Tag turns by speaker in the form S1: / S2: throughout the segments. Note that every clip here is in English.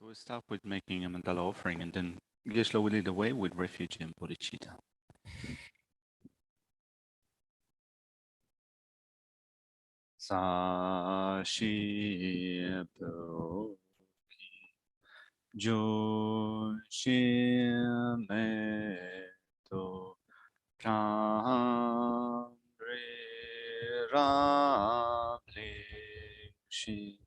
S1: So we'll start with making a mandala offering, and then Geshe will lead the way with refuge and bodhicitta. Sa shi pu jo shi me to kan re ra le shi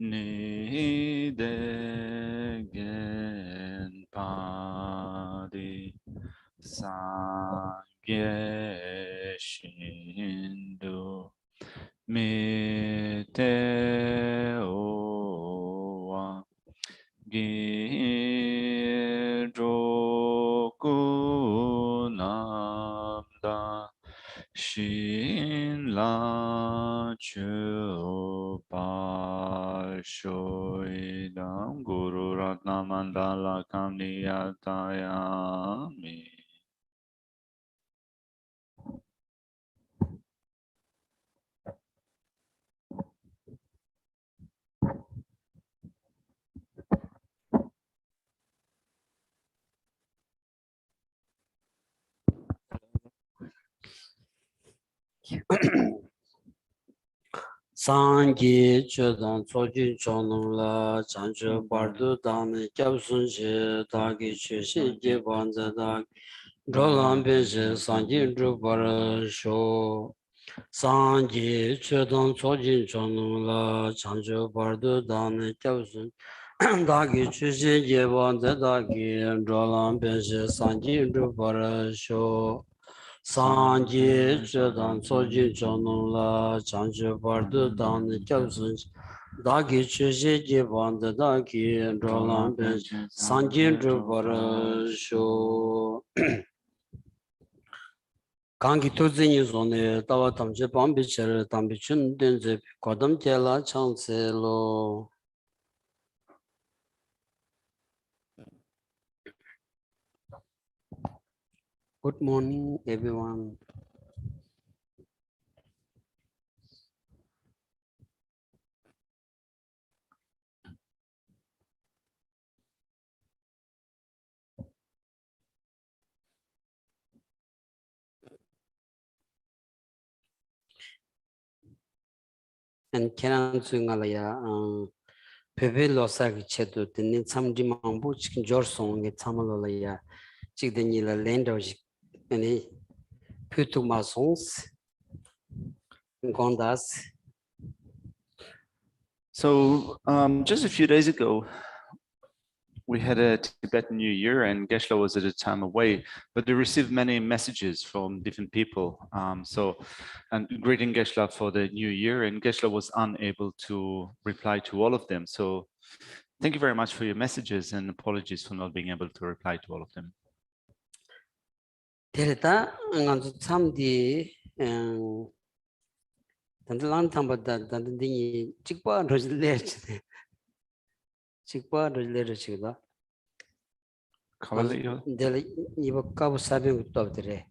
S1: ni de gen pa di sa ge shin do me te o wa gi ro ku nam da shin la chu pa shoi dam guru ratna mandala kamniyatayami.
S2: Sangi Chodan Soji Chonula Chancho Bardu Dami Kyabsun She Dagi Chushi Jibanza Dag Drolam Beshe Sangi Drupara Sho Sangi Chodan Soji Chonula Chancho Bardu Dami Kyabsun Dagi Chushi Jibanza Dagi Drolam Beshe Sangi Drupara Sho Sanji Chodan Soji Chonula Chancho Bardu Dan Kyabsun Dagi Chushi Jibanda Dagi Drolam Ben Sanji Drupara Sho Kangi Tuzini Zone Tawa Tamche Pambi Chere Tambi Chun Denze Kodam Tela Changse Lo. Good morning, everyone. And Kenan Sungalaya, Pepe Losaki Chetu, the Nitsamdi Mambu Chicken Jorsong, a Tamalaya, Chigdanila Lendo, any Putu Masons, Gondas.
S1: So just a few days ago, we had a Tibetan New Year, and Geshe was at a time away, but they received many messages from different people. And greeting Geshe for the New Year, and Geshe was unable to reply to all of them. So thank you very much for your messages, and apologies for not being able to reply to all of them.
S2: Delta, and Samdi, and the land Tambata, the Chikpa Rosilate. Chikpa Rosilate. Del Iwakabu Sabin of the day.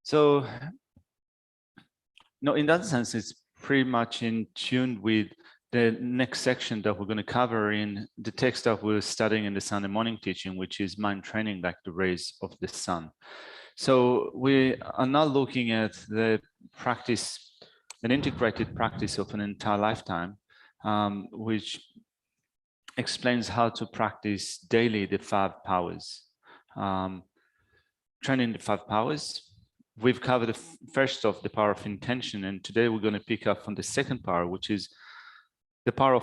S1: So, no, in that sense, it's pretty much in tune with the next section that we're going to cover in the text that we're studying in the Sunday morning teaching, which is mind training like the rays of the sun. So we are now looking at the practice, an integrated practice of an entire lifetime, which explains how to practice daily the 5 powers. Training the 5 powers. We've covered the first of the power of intention, and today we're going to pick up on the second power, which is the power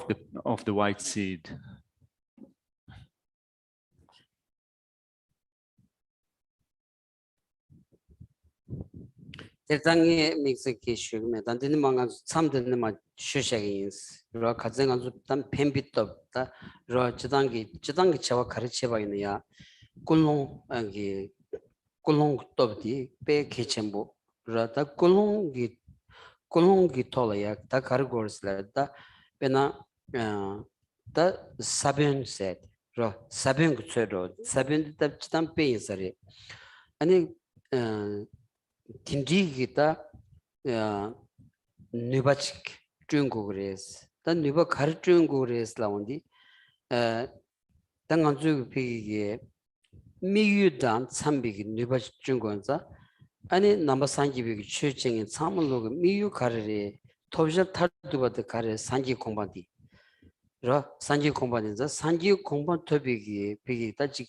S1: of the white seed.
S2: Tertangi makes a case, and then among some of them are shushains, Rakazan tam pembit of the Rajadangi, Jadangi Chava Karicheva in the Kulong and Kulong Tobdi, Pe Kitchenbo, Rata Kulongi Tolaya, the Kargors led the Pena the Sabin said, Sabin Gutero, Sabin the Stampe is a and Tindi Gita 누바직 중국에서 단 누바 가르 중국에서 나온디 당한주 비기에 미유단 참비기 누바직 중국자 아니 넘버 산기비기 추정인 참물로 미유 가르리 토저 타두바드 가르 산기 공반디 라 산기 공반인자 산기 공반 토비기 비기 따지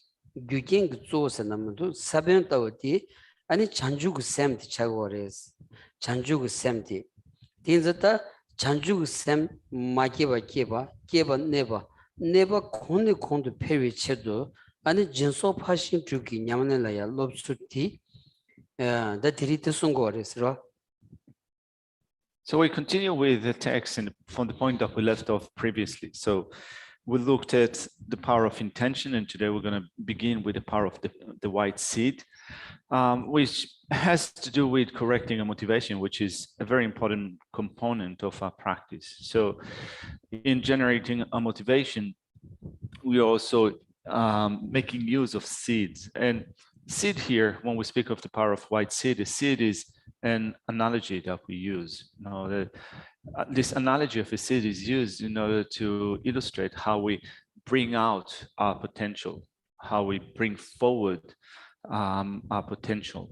S2: 규경 조서 남도 사변다오디 아니 잔주고 샘디 차고레스 잔주고 샘디 딘자다 잔주고 샘 마케바 케바 네바 콘도 페위체도 아니 진소 파신 주기 냐만라야 롭수티 다 드리트 송고레스로.
S1: So we continue with the text from the point that we left off previously. So we looked at the power of intention, and today we're going to begin with the power of the white seed, which has to do with correcting a motivation, which is a very important component of our practice. So in generating a motivation, we are also making use of seeds. And seed here, when we speak of the power of white seed, the seed is an analogy that we use. You know, this analogy of a seed is used in order to illustrate how we bring out our potential, how we bring forward our potential.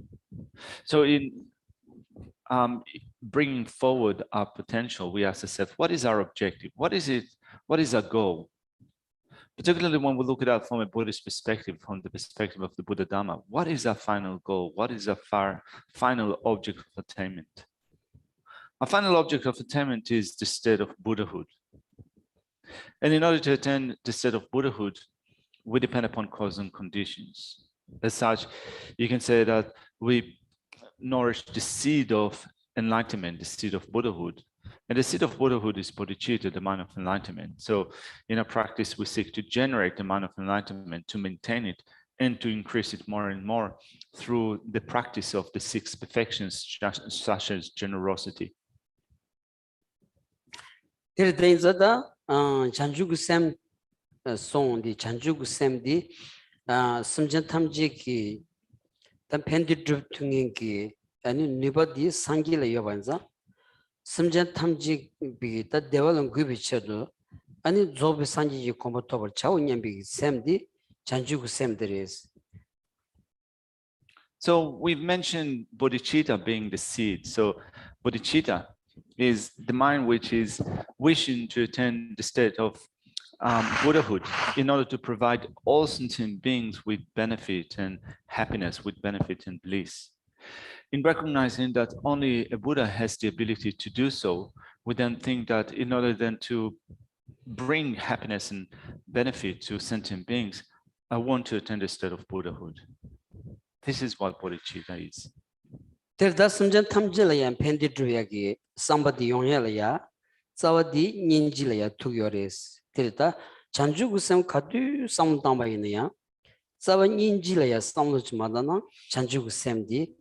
S1: So in bringing forward our potential, we ask ourselves, what is our objective? What is it? What is our goal? Particularly when we look at that from a Buddhist perspective, from the perspective of the Buddha Dharma, what is our final goal? What is our final object of attainment? Our final object of attainment is the state of Buddhahood. And in order to attain the state of Buddhahood, we depend upon cause and conditions. As such, you can say that we nourish the seed of enlightenment, the seed of Buddhahood. And the seed of Buddhahood is bodhicitta, the mind of enlightenment. So in our practice, we seek to generate the mind of enlightenment, to maintain it, and to increase it more and more through the practice of the 6 perfections, such as generosity.
S2: 심전 탐지 비다 대화는 그비쳐도 아니 조비 산지 컴포터블 차원년비 샘디 잔주고 샘들이스.
S1: So we've mentioned bodhicitta being the seed. So bodhicitta is the mind which is wishing to attain the state of Buddhahood in order to provide all sentient beings with benefit and happiness, with benefit and bliss. In recognizing that only a Buddha has the ability to do so, we then think that in order then to bring happiness and benefit to sentient beings, I want to attain the state of Buddhahood. This is what bodhicitta is.
S2: Terda simjan tamjilaya pendidruyagi somebody yongelaya zawadi ninjilaya tugyores. Terda chanjugusam kadu samdambayinaya zawa ninjilaya samluchmadana chanjugusamdi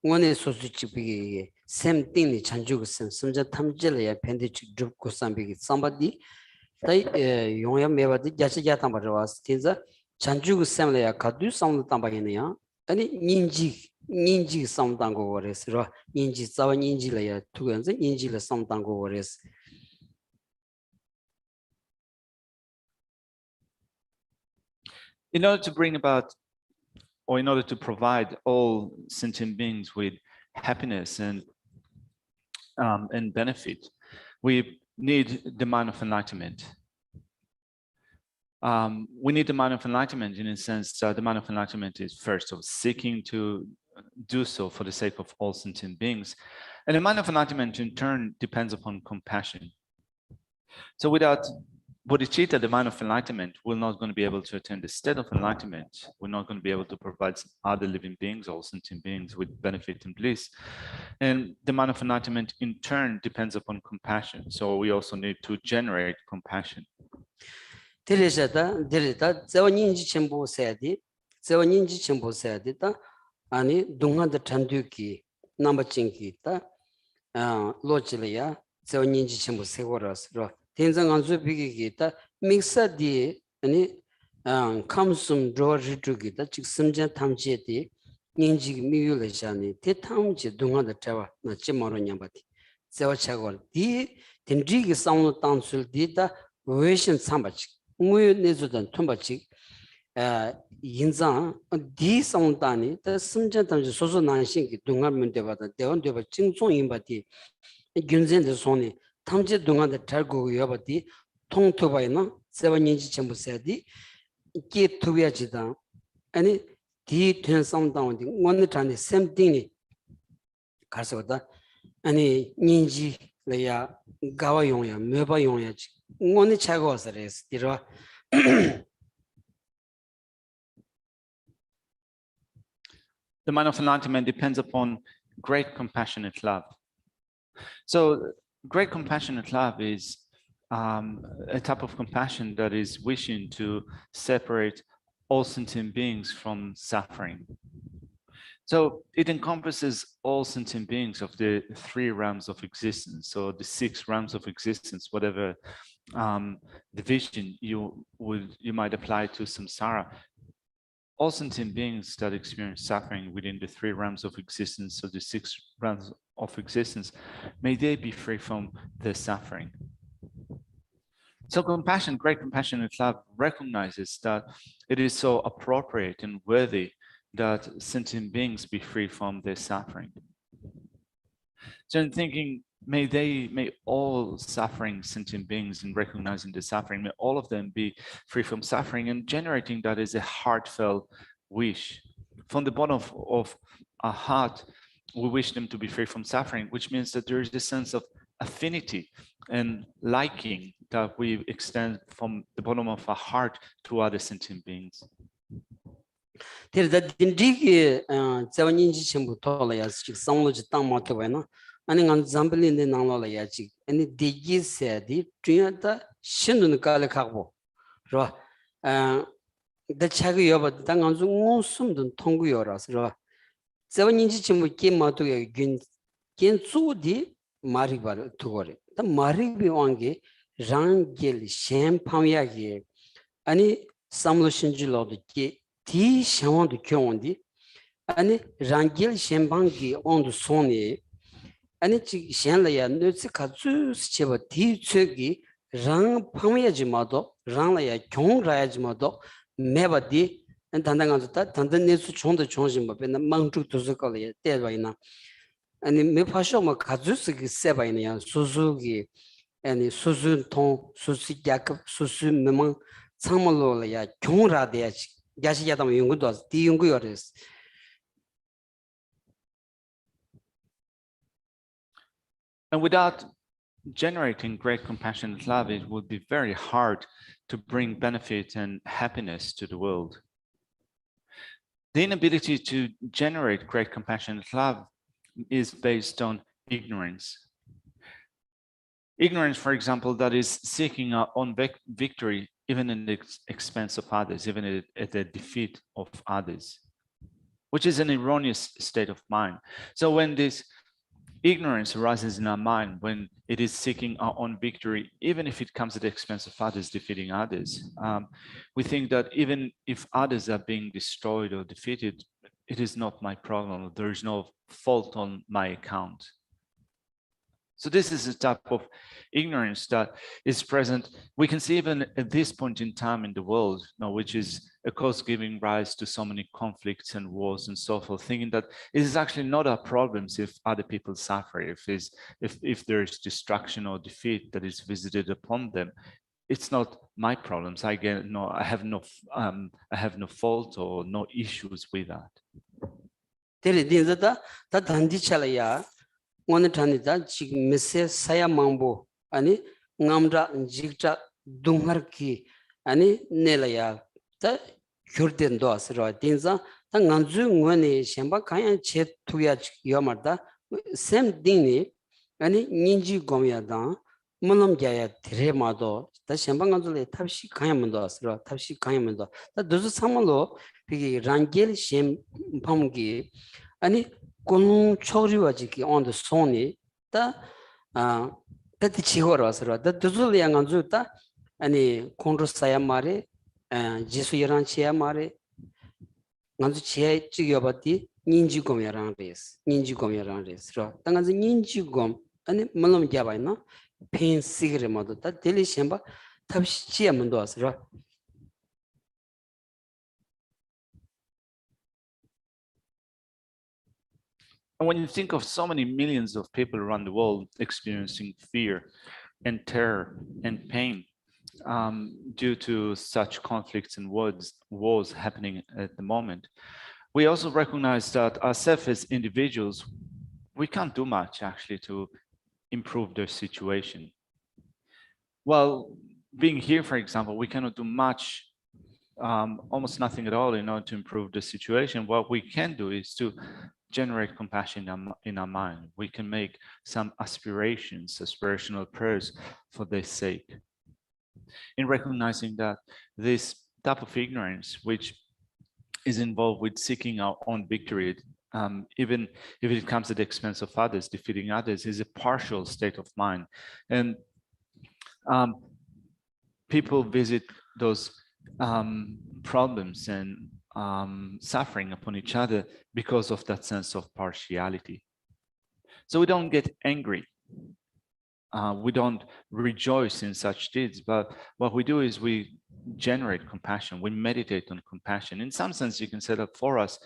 S2: 원의 소수집이 샘띵이 잔주고 심자 탐질이야 밴디치 줍고 삼비기 somebody 다이 용연 매바디 자치자 담바르와스 진짜 잔주고 샘래야 가두 삼도 담바이네야 아니 닌지 삼당고 거레스로 닌지 자와 닌지래야 두건서 닌지를 삼당고 거레스.
S1: In order to bring about, or in order to provide all sentient beings with happiness and benefit, we need the mind of enlightenment. We need the mind of enlightenment in a sense that the mind of enlightenment is first of seeking to do so for the sake of all sentient beings. And the mind of enlightenment in turn depends upon compassion. So without bodhicitta, the mind of enlightenment, we're not going to be able to attain the state of enlightenment. We're not going to be able to provide other living beings, all sentient beings, with benefit and bliss. And the mind of enlightenment in turn depends upon compassion. So we also need to generate compassion.
S2: 데리다 저원인지 전부 세야디 저원인지 전부 세야디다 아니 동한의 잔두기 남바진기다 로질이야 저원인지 전부 세고라서 된장안주 비기기다 믹서디 아니 감숨 로르주기다 직심전 탐지에디 인지 미유레샤니 대탐지 동한의 자와 나 지모로 냠바디 sewa chagol di tindri gi sound tansul di da version sambach nguyo nezu dan tumbachik 인자 디 성단이 더 심전단 소소 난신기 동안 되바다 대원 되바 징종 임바디 균전의 손이 탐지 동안의 달고 여바디 통토바이나 세번인지 전부 세디 이게 투비아지다 아니 디 된성단이 원의 단의 샘띵이 가서다 아니 닌지 레야 가와 용야 메바 용야지 원의 차고서레스 디로
S1: The mind of enlightenment depends upon great compassionate love. So great compassionate love is a type of compassion that is wishing to separate all sentient beings from suffering. So it encompasses all sentient beings of the 3 realms of existence, so the 6 realms of existence, whatever division you might apply to samsara. All sentient beings that experience suffering within the 3 realms of existence, so the 6 realms of existence, may they be free from their suffering. So compassion, great compassionate love, recognizes that it is so appropriate and worthy that sentient beings be free from their suffering. So in thinking, may all suffering sentient beings, in recognizing the suffering, may all of them be free from suffering, and generating that is a heartfelt wish. From the bottom of our heart, we wish them to be free from suffering, which means that there is a sense of affinity and liking that we extend from the bottom of our heart to other sentient beings.
S2: 아니 간 잠블인데 나눠라야지 아니 디기세디 주야다 신눈 깔에 가고 그러 더 차기 여버 당한주 무슨든 통구여라서 그러 저번인지 전부 게마도에 겐주디 마리바르 두거리 더 마리비 왕게 랑겔 샴파미야게 아니 삼로신지로도 디 샤원도 경원디 아니 랑겔 샴방기 온도 손이 아니 지현라야 너지 가주 스체버 디츠기 랑 파미야지마도 랑라야 경라야지마도 매바디 단단간다 단단 내수 총도 총심바 변나 망죽 도서걸이야 때바이나 아니 메파쇼마 가주스기 세바이나야 수수기 아니 수수통 수수야급 수수메망 참말로야 경라돼야지 야시야다면 연구도 디 연구여레스.
S1: And without generating great compassionate love, it would be very hard to bring benefit and happiness to the world. The inability to generate great compassionate love is based on ignorance. Ignorance, for example, that is seeking our own victory, even in the expense of others, even at the defeat of others, which is an erroneous state of mind. So when this ignorance arises in our mind, when it is seeking our own victory, even if it comes at the expense of others, defeating others, we think that even if others are being destroyed or defeated, it is not my problem. There is no fault on my account. So this is a type of ignorance that is present. We can see even at this point in time in the world, which is a cause giving rise to so many conflicts and wars and so forth, thinking that it is actually not our problems if other people suffer, if there is destruction or defeat that is visited upon them. It's not my problems. I have no fault or no issues with that.
S2: 오늘 단이다 지금 메세 사야 망보 아니 남자 직자 동하르키 아니 내려야 다 교된도 아스라 딘자 당간주 원에 셴바 가야 제 투야 요마다 샘딩니 아니 닌지 고미야다 물럼자야 드레마도 다 셴방간주에 탑시 가야면도 아스라 탑시 가야면도 다 도저 상말로 비기 랑겔 셴 팜기 아니 공 초리와지기 on the 손이 다 치고라서라 다 두줄이양 주다 아니 콘로사야 말에 지수이란 치야 말에 간주 치에 찍여봤디 닌지곰이랑 레스 닌지곰이랑 레스로 당간주 닌지곰 아니 물론 잡아이나 pain 시그레 모두 다 딜리 셴바 탑시지에 문도 왔어요.
S1: And when you think of so many millions of people around the world experiencing fear and terror and pain due to such conflicts and wars happening at the moment, we also recognize that ourselves as individuals, we can't do much actually to improve their situation. Well, being here, for example, we cannot do much, almost nothing at all in order to improve the situation. What we can do is to generate compassion in our mind. We can make some aspirational prayers for their sake. In recognizing that this type of ignorance, which is involved with seeking our own victory, even if it comes at the expense of others, defeating others, is a partial state of mind. And people visit those problems and suffering upon each other because of that sense of partiality. So we don't get angry. We don't rejoice in such deeds, but what we do is we generate compassion. We meditate on compassion. In some sense, you can say that for us,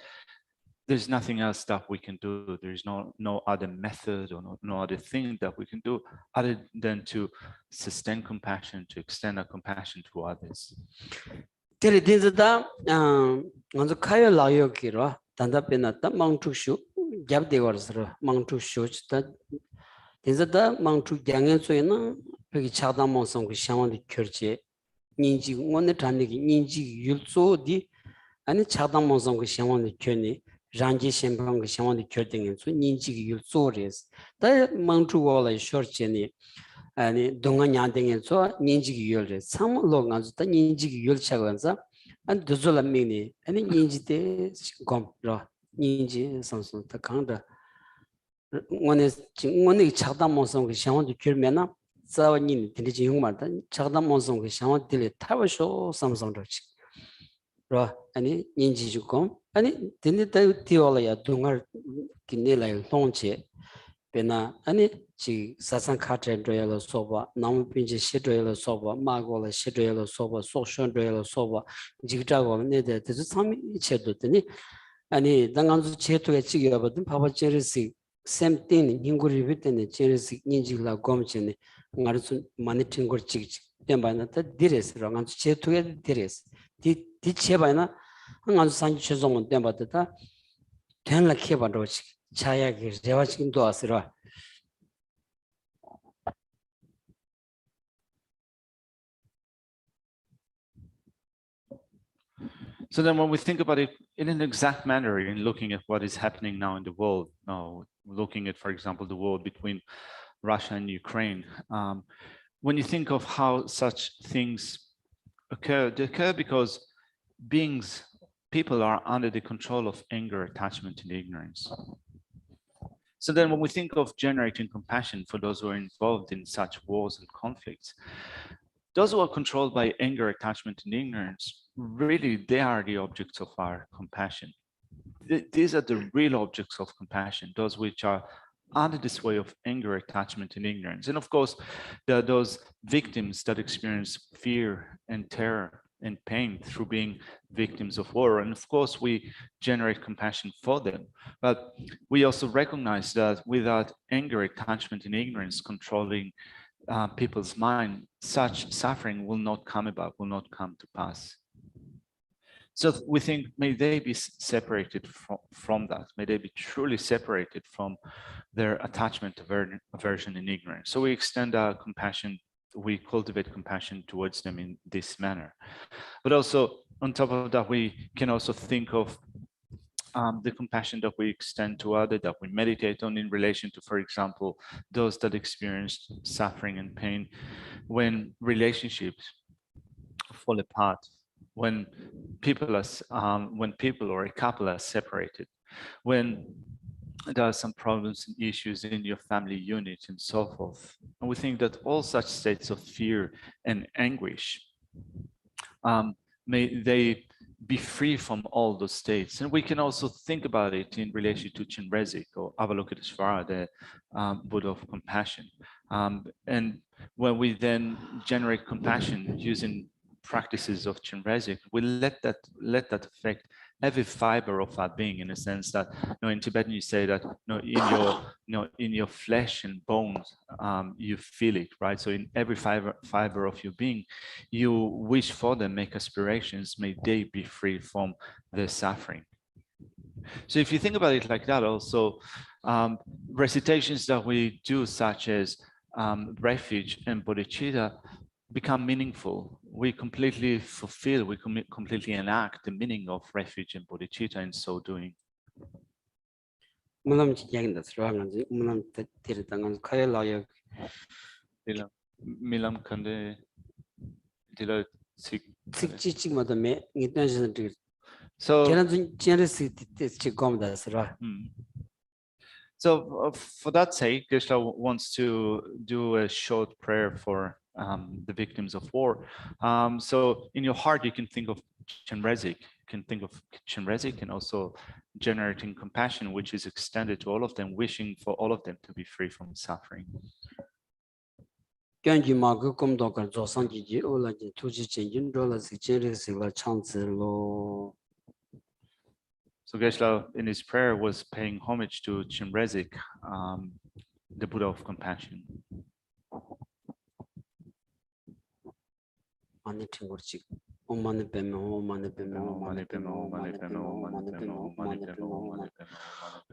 S1: there's nothing else that we can do. There's no other method or no other thing that we can do other than to sustain compassion, to extend our compassion to others.
S2: 딜리 딘즈다 먼저 카요 라요기로 단답변했다 망투슈 잡대거스로 망투슈 다 딘즈다 망투 장연소에는 여기 차다몬성 그 샤원디 결제 닌지 원의 단리기 닌지 율소디 아니 차다몬성 그 샤원디 결니 rangi shembang ge shawang de kyoding so ninji ge yul so res da mangtu wala short cheni ani donga nyandeng so ninji ge yul res sam lo nga da ninji ge yul chaganza an duzula mini ani ninji de gom ro ninji samsung ta kangda ngone chagda monsong ge shawang de kyolmena zawa nin de ji yung ma da chagda monsong ge shawang de tawa sho samsung ro chi ro ani ninji ju gom 아니 딘데 티올이야 동을 기내라요 동체 베나 아니 지 사상 카트로야로 소바 나무 핀지 시도야로 소바 마고라 시도야로 소바 소션도야로 소바 지기자고 네데 그 삼이 이체도더니 아니 당간주 제토에 지겨거든 바바 제르시 샘틴 닝구리 비테네 제르시 닌지라 곰체네 ngarusun 마니팅 걸 지기 템바나타 디레스 랑간주 제토에 디레스 디 디체바나 한간 산지 최종은 때마다 된라 키바로 차야기 대화식도 왔으라.
S1: So then when we think about it in an exact manner, in looking at what is happening now in the world, looking at, for example, the war between Russia and Ukraine, when you think of how such things occur, they occur because people are under the control of anger, attachment, and ignorance. So then when we think of generating compassion for those who are involved in such wars and conflicts, those who are controlled by anger, attachment, and ignorance, really, they are the objects of our compassion. These are the real objects of compassion, those which are under this way of anger, attachment, and ignorance. And of course, there are those victims that experience fear and terror and pain through being victims of war. And of course, we generate compassion for them. But we also recognize that without anger, attachment, and ignorance controlling people's mind, such suffering will not come about, will not come to pass. So we think, may they be separated from that. May they be truly separated from their attachment, aversion, and ignorance. So we extend our compassion, we cultivate compassion towards them in this manner. But also, on top of that, we can also think of the compassion that we extend to others, that we meditate on in relation to, for example, those that experience suffering and pain when relationships fall apart, when people or a couple are separated, when there are some problems and issues in your family unit and so forth. And we think that all such states of fear and anguish, may they be free from all those states. And we can also think about it in relation to Chenrezig or Avalokiteshvara, the Buddha of compassion. And when we then generate compassion using practices of Chenrezig, we let that affect every fiber of our being, in a sense that, in Tibetan you say that, in your flesh and bones, you feel it, right? So in every fiber of your being, you wish for them, make aspirations, may they be free from their suffering. So if you think about it like that, also recitations that we do, such as refuge and bodhicitta, become meaningful. We completely fulfill, we completely enact the meaning of refuge and bodhicitta in so doing. Milam kande dila sik. So for that sake, Geshe wants to do a short prayer for the victims of war. So in your heart, you can think of Chenrezig. You can think of Chenrezig and also generating compassion, which is extended to all of them, wishing for all of them to be free from suffering. So Geshe, in his prayer, was paying homage to Chenrezig, the Buddha of compassion. Om Mani Padme Hum, Mani Padme Hum, Mani Padme Hum, Mani Padme Hum, Mani Padme Hum, Mani Padme Hum, Mani Padme Hum,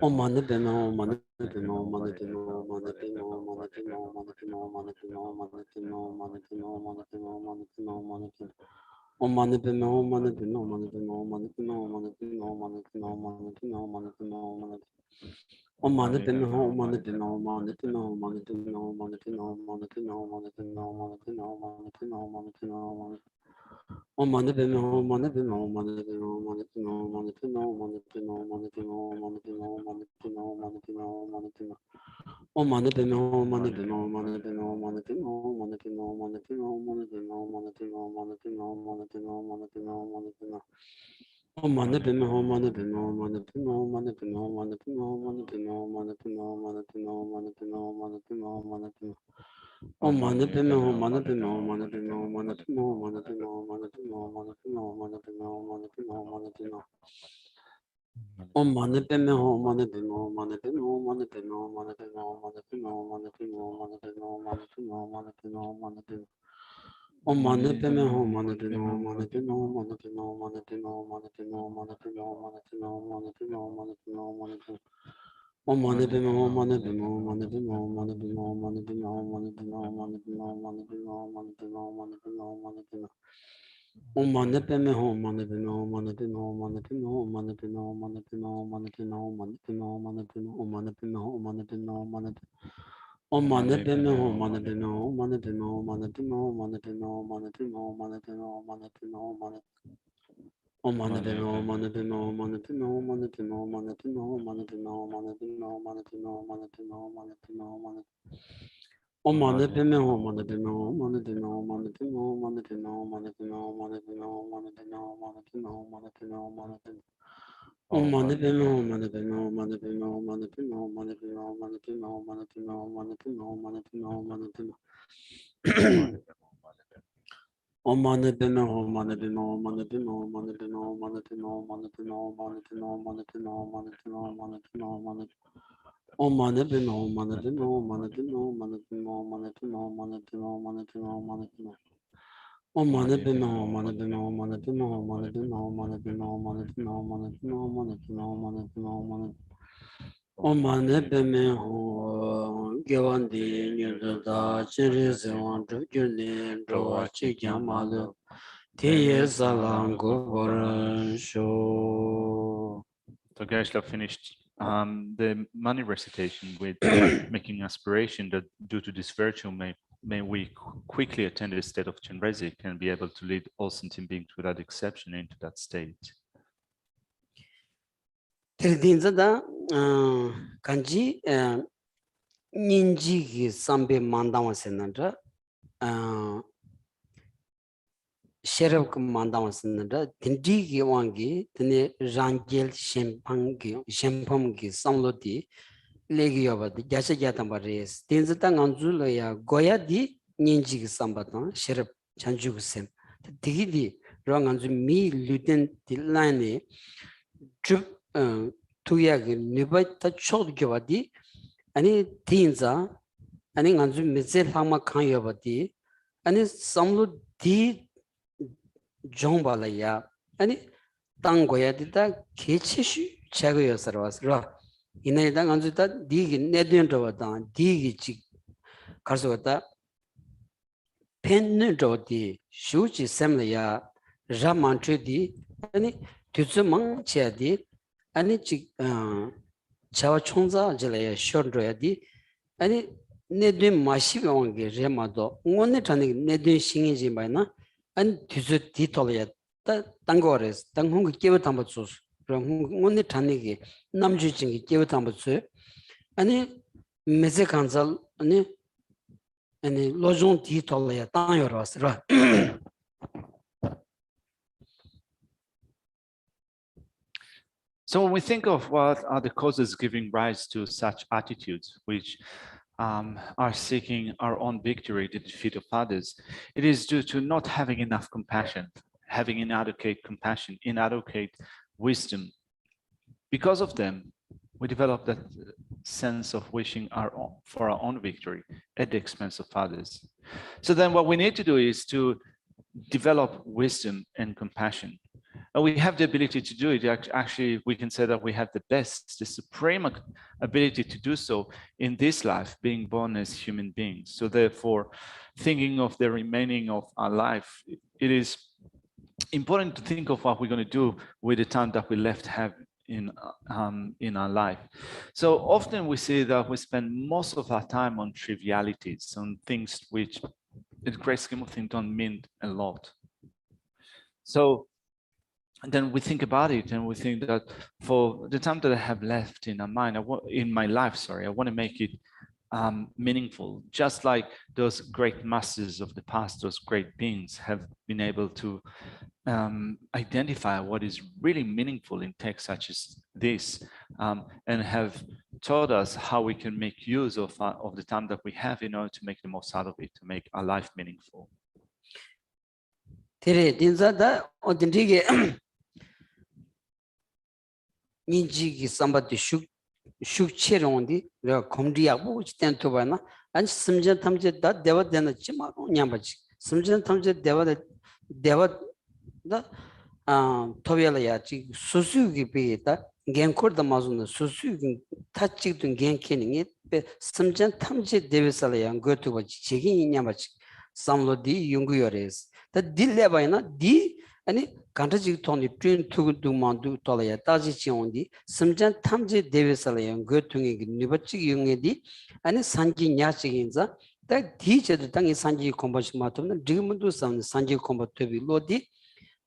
S1: Om Mani Padme Hum, Mani Padme Hum, Mani Padme Hum, Mani Padme Hum, Mani Padme Hum, Mani Padme Hum, Mani Padme Hum, Mani Padme Hum, Mani Padme Hum, Mani Padme Hum, Mani Padme Hum, Mani Padme Hum. Om Mani Padme Hum, Mani Padme Hum, Mani Padme Hum, Mani Padme Hum, Mani Padme Hum, Mani Padme Hum, Mani Padme Hum, Mani Padme Hum, Mani Om Mani Padme Hum, Mani Padme Hum, Mani Padme Hum, Mani Padme Hum, Mani Padme Hum, Mani Padme Hum, Mani Padme Hum, Mani Padme Hum, Mani Padme Hum, Mani Padme Hum. Om Mani Padme Hum, Mani Padme Hum, Mani Padme Hum, Mani Padme Hum, Mani Padme Hum, Mani Padme Hum, Mani Padme Hum, Mani Padme Hum, Mani Padme Hum, Mani Padme Hum, Mani Padme Hum. Om Mani Padme Hum, Mani Padme Hum, Mani Padme Hum, Mani Padme Hum, Mani Padme Hum, Mani Padme Hum, Mani Padme Hum, Mani Padme Hum, Mani Padme Hum, Mani Padme Hum, Mani Padme Hum, Mani Padme Hum. Om Mani Padme Hum, Mani Padme Hum, Mani Padme Hum, Mani Padme Hum, Mani Padme Hum, Mani Padme Hum, Mani Padme Hum, Mani Padme Hum, Mani Padme Hum, Mani Padme Hum, Mani Padme Hum. Om Mani Padme Hum, Mani Padme Hum, Mani Padme Hum, Mani Padme Hum, Mani Padme Hum, Mani Padme Hum, Mani Padme Hum, Mani Padme Hum, Mani Padme Hum, Mani Padme Hum. Om Mani Padme Hum, Mani Padme Hum, Mani Padme Hum, Mani Padme Hum, Mani Padme Hum, Mani Padme Hum, Mani Padme Hum, Mani Padme Hum, Mani Padme Hum, Mani Padme Hum, Mani Padme Hum. Om Mani Padme Hum, Mani Padme Hum, Mani Padme Hum, Mani Padme Hum, Mani Padme Hum, Mani Padme Hum, Mani Padme Hum, Mani Padme Hum, Mani Padme Hum, Mani Padme Hum, Mani Padme Hum. Om Mani Padme Hum, Mani Padme Hum, Mani Padme Hum, Mani Padme Hum, Mani Padme Hum, Mani Padme Hum, Mani Padme Hum, Mani Padme Hum, Mani Padme Hum, Mani Padme Hum, Mani Padme Hum. Om Mani Padme Hum, Mani Padme Hum, Mani Padme Hum, Mani Padme Hum, Mani Padme Hum, Mani Padme Hum, Mani Padme Hum, Mani Padme Hum, Mani Padme Hum, Mani Padme Hum, Mani Padme Hum, Mani Padme Om Mani Padme Hum, Mani Padme Hum, Mani Padme Hum, Mani Padme Hum, Mani Padme Hum, Mani Padme Hum, Mani Padme Hum, Mani Padme Hum, Mani Om Mani Padme Hum, Mani Padme Hum, Mani Padme Hum, Mani Padme Hum, Mani Padme Hum, Mani Padme Hum, Mani Padme Hum, Mani Padme Hum, Mani Padme Hum, Mani Padme Hum, Mani Om Mani Padme Hum, Mani Padme Hum, Mani Padme Hum, Mani Padme Hum, Mani Padme Hum, Mani Padme Hum, Mani Padme Hum, Mani Padme Hum, Mani Padme Hum, Mani Padme Hum, Mani Padme Om Mani Padme Hum, Mani Padme Hum, Mani Padme Hum, Mani Padme Hum, Mani Padme Hum, Mani Padme Hum, Mani Padme Hum, Mani Padme Hum, Mani Padme Hum, Mani Padme Hum. Om Mani Padme Hum, Mani Padme Hum, Mani Padme Hum, Mani Padme Hum, Mani Padme Hum, Mani Padme Hum, Mani Padme Hum, Mani Padme Hum, Mani Padme Hum, Mani Padme Hum, Mani Om Mani Padme Hum, Mani Padme Hum, Mani Padme Hum, Mani Padme Hum, Mani Padme Hum, Mani Padme Hum, Mani Padme Hum, Mani Padme Hum. Om Mani Padme Hum, Mani Padme Hum, Mani Padme Hum, Mani Padme Hum, Mani Padme Hum, Mani Padme Hum, Mani Padme Hum, Mani Padme Hum, Mani Padme Hum, Mani Om Mani Padme Hum, Gyavandi Nyudada Chiri Sewan Chukuni Drowa Chikyam Malu Tiye Salam Goran Sho. So Geshe finished the money recitation with making aspiration that due to this virtue may we quickly attain the state of Chenrezig and be able to lead all sentient beings without exception into that state.
S2: Tirdinzada kanji ninji ki sambe mandawa senandra sheriff commandant Tindi Wangi, the Rangel Shempangi, Samloti, Legio, the Jasajatamba race, Tinzatang Anzuloya, Goya di Ninji Sambatan, Sheriff Chanjusem, the Tigi, wrong on me, Lieutenant Tilani, Trip Tuyag, Nibata Chod Gavadi, any Tinza, any Anzu Mizel Hama Kanyavati, and Samlu di Jombalaya, and Tangoya did that Kichish Chagoya Sarwas Ra. In a Danganzuta, dig Nedundodan, dig Karsota, Penudodi, Shuchi Semlaya, Ramantridi, and Tuzumang Chiadi, and Chawachonza Jelaya Shondroyadi, and Nedun Mashivangi Remado, one turning Nedun Singing Bina, and Tuzu Titolia, Tangores, Tanghung Kivatambatsus, only Tanigi, Namjing Kivatambatsu, and Mezekanzal, and Lojon Titolia, Tangoras.
S1: So when we think of what are the causes giving rise to such attitudes, which are seeking our own victory, the defeat of others, it is due to not having enough compassion, having inadequate compassion, inadequate wisdom. Because of them, we develop that sense of wishing for our own victory at the expense of others. So then what we need to do is to develop wisdom and compassion. And we have the ability to do it. Actually, we can say that we have the best, the supreme ability to do so in this life, being born as human beings. So therefore, thinking of the remaining of our life, it is important to think of what we're going to do with the time that we left have in our life. So often we see that we spend most of our time on trivialities, on things which, in the great scheme of things, don't mean a lot. So then we think about it and we think that for the time that I have left in my life, I want to make it meaningful, just like those great masters of the past, those great beings have been able to identify what is really meaningful in texts such as this, and have taught us how we can make use of the time that we have in order to make the most out of it, to make our life meaningful.
S2: Ninji somebody shuk cherondi, Komdiabu, Tentobana, and Simjan Tamjet that Deva Dena Chima Nyambachi, Simjan Tamjet Deva Tovialayachi, Susugi Peta, Gankor the Mazuna, Susugi, touching to Ganking it, Simjan Tamjet Devisalaya, go to what Chigi Nyamachi, Samlo di Yunguyores. The Dilebana di and Kantaji Tony Twin to Mandu Tolia, Taji Chiondi, Simjan Tamji Devisalayan, Gertung, Nibachi Yungedi, and Sanji Nyachiginza, that teacher the Tangi Sanji Kombachmatum, Dimundu San Sanji Kombatobi Lodi,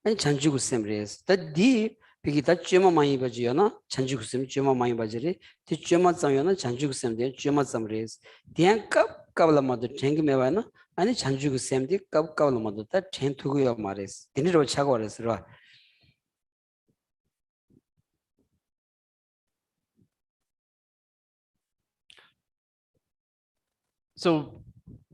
S2: and Chanju Semres. That D. Pigita Chema Maibajiana, Chanju Sem, Chema Maibajari, the Chema Sayana, Chanju Sem, Chema Samres, the Anka Kavalama, Tangi Mevana. And Chanju Semdi Kalamadu that 10 to Maris. In it was Chagores.
S1: So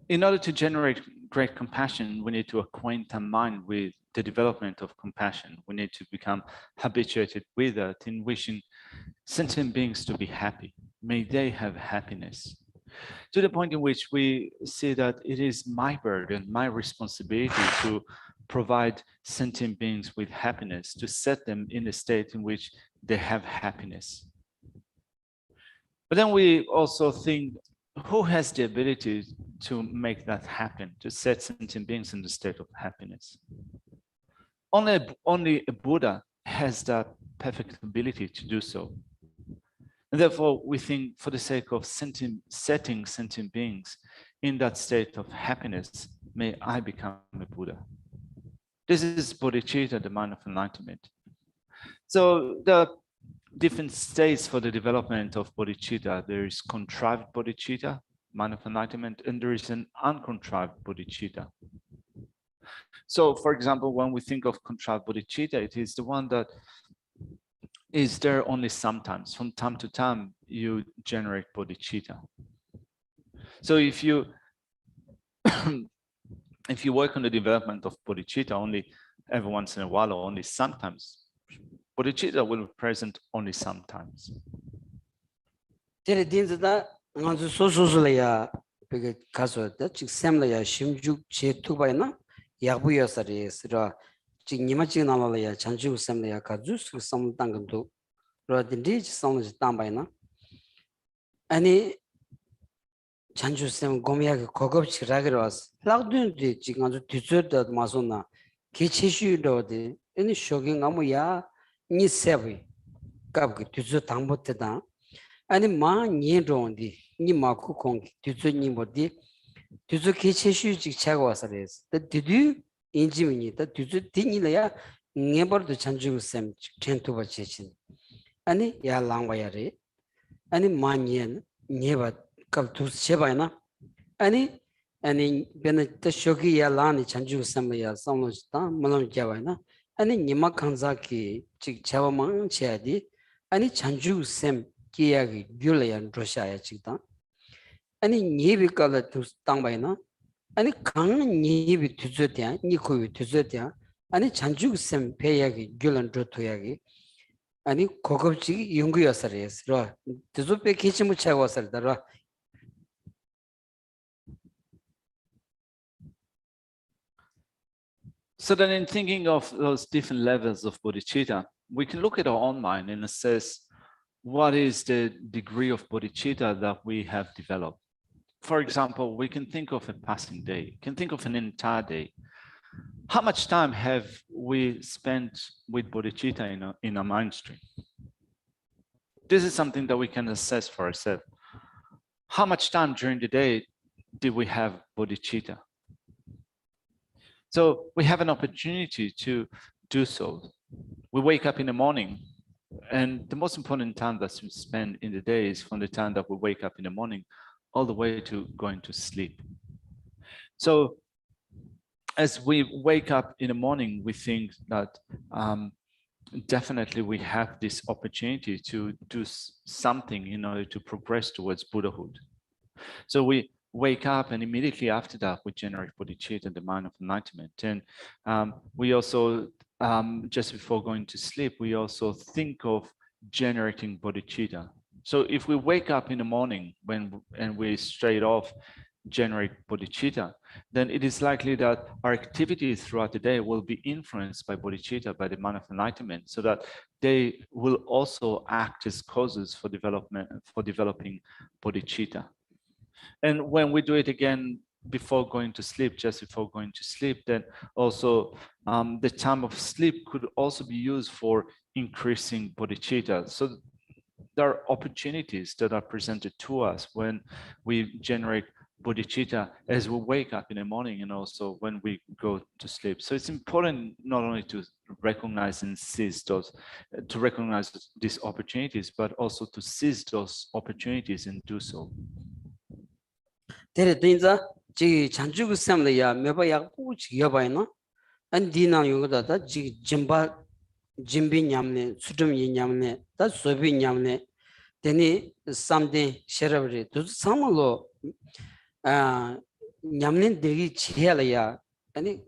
S1: in order to generate great compassion, we need to acquaint our mind with the development of compassion. We need to become habituated with it in wishing sentient beings to be happy. May they have happiness. To the point in which we see that it is my burden, my responsibility to provide sentient beings with happiness, to set them in a state in which they have happiness. But then we also think, who has the ability to make that happen, to set sentient beings in the state of happiness? Only a Buddha has that perfect ability to do so. And therefore, we think for the sake of setting sentient beings in that state of happiness, may I become a Buddha. This is bodhicitta, the mind of enlightenment. So there are different states for the development of bodhicitta. There is contrived bodhicitta, mind of enlightenment, and there is an uncontrived bodhicitta. So, for example, when we think of contrived bodhicitta, it is the one that is there only sometimes. From time to time, you generate bodhicitta. So if you if you work on the development of bodhicitta only every once in a while or only sometimes, bodhicitta will be present only sometimes.
S2: Tere dinzada nganzu sososolaya bege kaso da chik semlaya shimjuk che tubayna yagbu yasari sira chik nima chik nalalaya chanchu semlaya kazu sik sam tangandu ro dindi chik samla chik tambayna ani chanchu sem gomya ke kogop chik ragir was lagdun di chik nganzu tizur da masona ke cheshu do de ani shogi ngamu ya ni sebi kab ke tizur tangbote da 아니 마 니로온디 니 마쿠 콩 뒤즈니 뭐디 뒤즈 개체슈직 차고 와서레스 더 뒤뒤 인지미니 더 뒤즈 디니라야 네버도 찬주고 셈 텐투바 체친 아니 야 랑바야레 아니 마니엔 네바 갑투 셰바이나 아니 베네 더 쇼기 야 라니 찬주고 셈야 상노스타 몰람 챵바이나 아니 니마 칸자키 직 차바망 챵디 아니 찬주고 셈 기야기 귤레얀 로샤야 지다 아니 니비깔라 두 땅바이나 아니 강 니비 두저디야 니코비 두저디야 아니 잔죽셈 배야기 귤런 로토야기 아니 고급지 연구여서레스로 두저배 기침을 차고 왔을다로
S1: So then in thinking of those different levels of bodhicitta, we can look at our own mind and assess what is the degree of bodhicitta that we have developed. For example, we can think of a passing day, can think of an entire day. How much time have we spent with bodhicitta in our mind stream? This is something that we can assess for ourselves. How much time during the day did we have bodhicitta? So we have an opportunity to do so. We wake up in the morning, and the most important time that we spend in the day is from the time that we wake up in the morning all the way to going to sleep. So as we wake up in the morning, we think that definitely we have this opportunity to do something in order to progress towards Buddhahood. So we wake up, and immediately after that, we generate bodhicitta, the mind of enlightenment. And we also, just before going to sleep, we also think of generating bodhicitta. So if we wake up in the morning and we straight off generate bodhicitta, then it is likely that our activities throughout the day will be influenced by bodhicitta, by the mind of enlightenment, so that they will also act as causes for developing bodhicitta. And when we do it again before going to sleep, just before going to sleep, then also the time of sleep could also be used for increasing bodhicitta. So there are opportunities that are presented to us when we generate bodhicitta as we wake up in the morning and also when we go to sleep. So it's important not only to recognize and seize to recognize these opportunities, but also to seize those opportunities and do so.
S2: tere dinza ji chanjugu semlaya meba yakbu chiyabayna an dina yoda da ji jimbi nyamne sudum nyamne da sobi nyamne teni samde sherabri tu samalo nyamne degi chiyalaya ani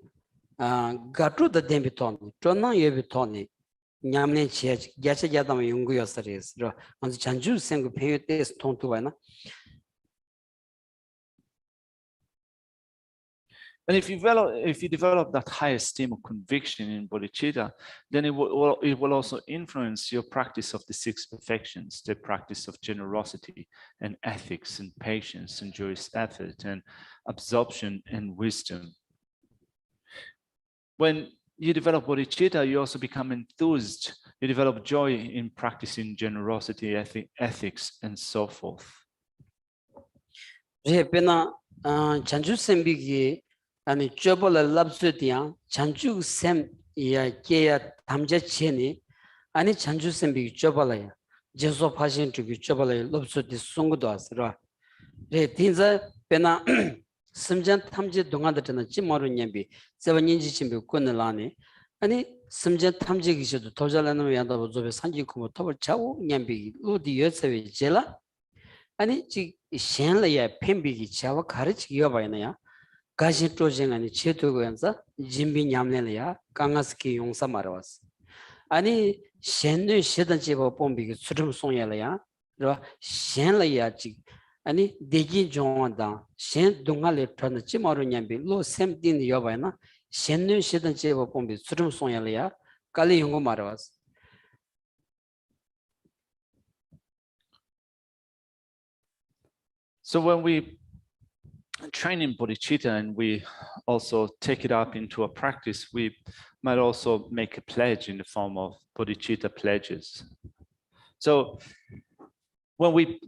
S2: gatu da dembiton tonna yebiton nyamne chiya gacha yadam yungu yasares ro an chanjugu semgu peytes tontu bayna.
S1: And if you develop that high esteem of conviction in bodhicitta, then it will also influence your practice of the 6 perfections, the practice of generosity and ethics and patience and joyous effort and absorption and wisdom. When you develop bodhicitta, you also become enthused. You develop joy in practicing generosity, ethics, and so forth.
S2: 아니 저벌 랍스디야 잔주 샘 이야 게야 담자체니 아니 잔주 샘비 저벌이야 제소 파신 쪽이 저벌이 랍스디 송고도 왔으라 레 딘자 베나 심전 탐지 동안들은 찜마루 냠비 세번인지 침비 권을라네 아니 심전 탐지 기셔도 도잘하는 외야도 조베 산지쿠모 톱을 차고 냠비 로디 여세베 제라 아니 지 셴라야 펜비기 차와 가르치기가 봐야냐 가시 조정하니 제도고연사 진비 냠내려야 강아스키 용사 말아왔어 아니 셴뇌 시던 집어 뽐비기 수름 송야려야 로 셴라야 지 아니 대기 종원다 셴 동갈레 터는 찌마루 냠비 로 샘딘 여바나 셴뇌 시던 집어 뽐비 수름 송야려야 깔리 용고 말아왔어
S1: So when we train in bodhicitta and we also take it up into a practice, we might also make a pledge in the form of bodhicitta pledges. So when we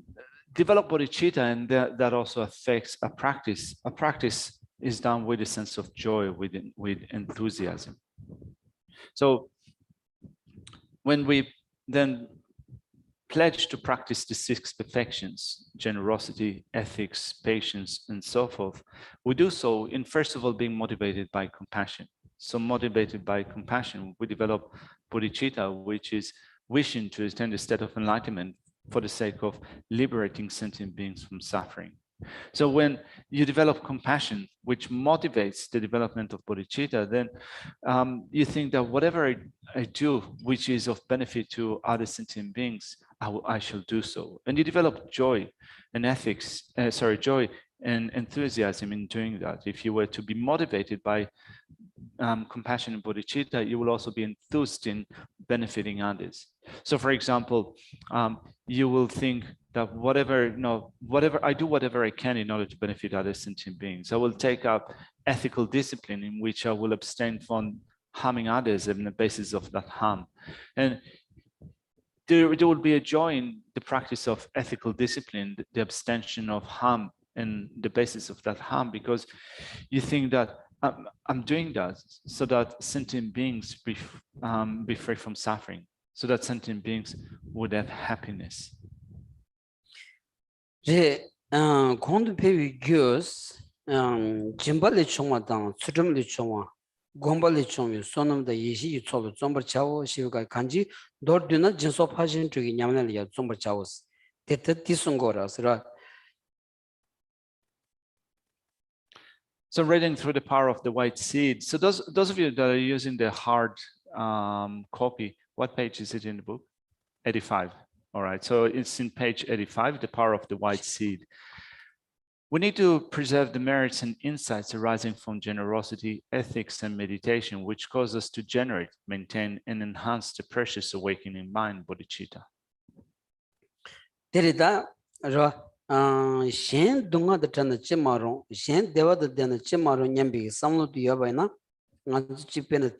S1: develop bodhicitta, and that also affects a practice is done with a sense of joy, with enthusiasm. So when we then pledge to practice the 6 perfections, generosity, ethics, patience, and so forth, we do so in, first of all, being motivated by compassion. So motivated by compassion, we develop bodhicitta, which is wishing to attain the state of enlightenment for the sake of liberating sentient beings from suffering. So when you develop compassion, which motivates the development of bodhicitta, then you think that whatever I do, which is of benefit to other sentient beings, I shall do so. And you develop joy and joy and enthusiasm in doing that. If you were to be motivated by compassion and bodhicitta, you will also be enthused in benefiting others. So for example, you will think that whatever I do, whatever I can in order to benefit other sentient beings. I will take up ethical discipline in which I will abstain from harming others on the basis of that harm. And there will be a joy in the practice of ethical discipline, the abstention of harm and the basis of that harm, because you think that I'm doing that so that sentient beings be free from suffering, so that sentient beings would have happiness.
S2: kondu pewi gyos jimbali chungwa dang Tsultrim chungwa gombali chungwa sonamda yeshi yu tsolo zombar chawo shiwaka kanji dorduna jinso pashin chugi nyamnali ya zombar chawos teta tisungoras ra.
S1: So reading through the Power of the White Seed. So those of you that are using the hard copy, what page is it in the book? 85. All right, so it's in page 85, the Power of the White Seed. We need to preserve the merits and insights arising from generosity, ethics, and meditation, which cause us to generate, maintain, and enhance the precious awakening mind, bodhicitta.
S2: Derida shen dunga da tana chimaro, shen deva da dana chimaro nyambi samlo tu yabayna, nga chipena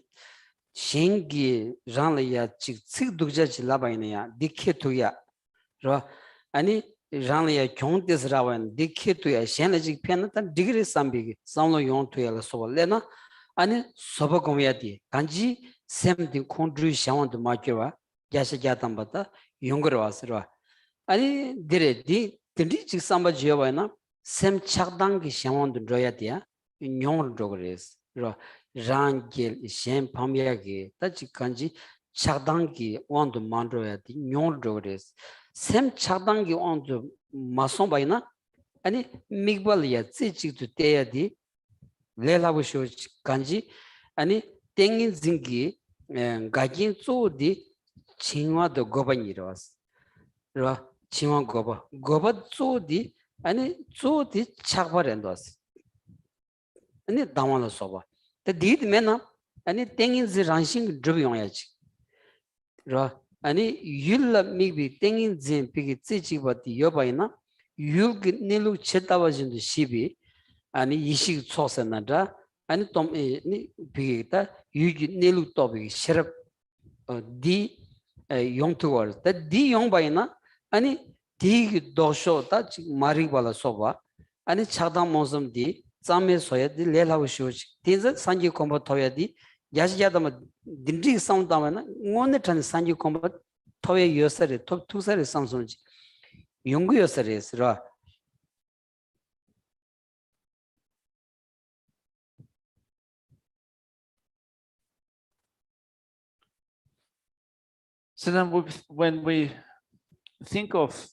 S2: shengi rangla ya chik tsik dukja chi labayna ya, dikhe tu ya, ani rangla ya kyong des rabayna, dikhe tu ya, shen la chik pena tan digri sambi samlo yong tu ya la soba lena, ani soba gomya di, kanji sem di kondru shawan tu makirwa, gyasha gyatamba ta yongirwa sirwa. 아니 데레디 딘디 직삼바 지어봐나 샘 착당기 샤원도 줘야디야 용을 줘그레스 로 랑겔 셴 파미야기 따지간지 착당기 원도 만들어야디 용을 줘그레스 샘 착당기 원도 마송바이나 아니 미글이야 찌직도 때야디 레라부쇼 간지 아니 땡인 징기 가긴 쪼디 칭와도 고반이로스 로 chiwa goba zodi ani zodi chakbar endos ani damala soba the did mena ani tengin zi ransing drub yongyachi ro ani yul mibi tengin zi pigi zi bati yobaina yul nilu chetawajin du shibi ani yishik chosena da ani tom ni pigi ta yugi nilu tobi sherap di yongtuwar ta di yongbaina 아니 디 도쇼다 마리발라 소바 아니 차당 모섬디 짬메 소야디 레라우쇼 디자 산지 콤보 토야디 야시야다마 딘디 사운다마나 응원네 탄 산지 콤보 토에 요서레 톱 투서레 상손지 용구 요서레스라
S1: So then when we think of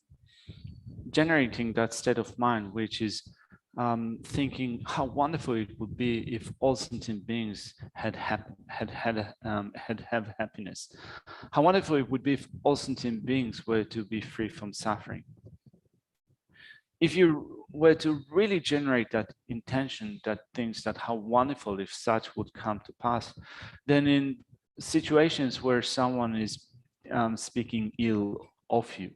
S1: generating that state of mind, which is thinking how wonderful it would be if all sentient beings had happiness. How wonderful it would be if all sentient beings were to be free from suffering. If you were to really generate that intention, that thinks that how wonderful if such would come to pass, then in situations where someone is speaking ill of you,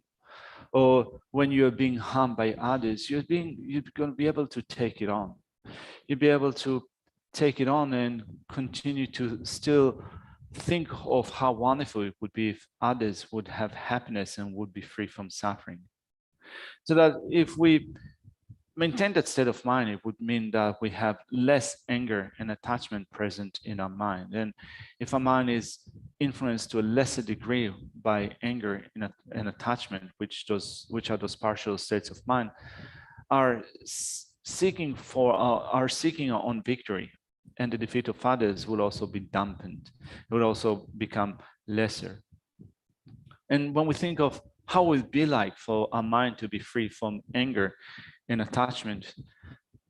S1: or when you're being harmed by others, you're going to be able to take it on. You'll be able to take it on and continue to still think of how wonderful it would be if others would have happiness and would be free from suffering. So that if we maintain that state of mind, it would mean that we have less anger and attachment present in our mind. And if our mind is influenced to a lesser degree by anger and attachment, which are those partial states of mind, are seeking our own victory, and the defeat of others will also be dampened. It will also become lesser. And when we think of how it would be like for our mind to be free from anger and attachment,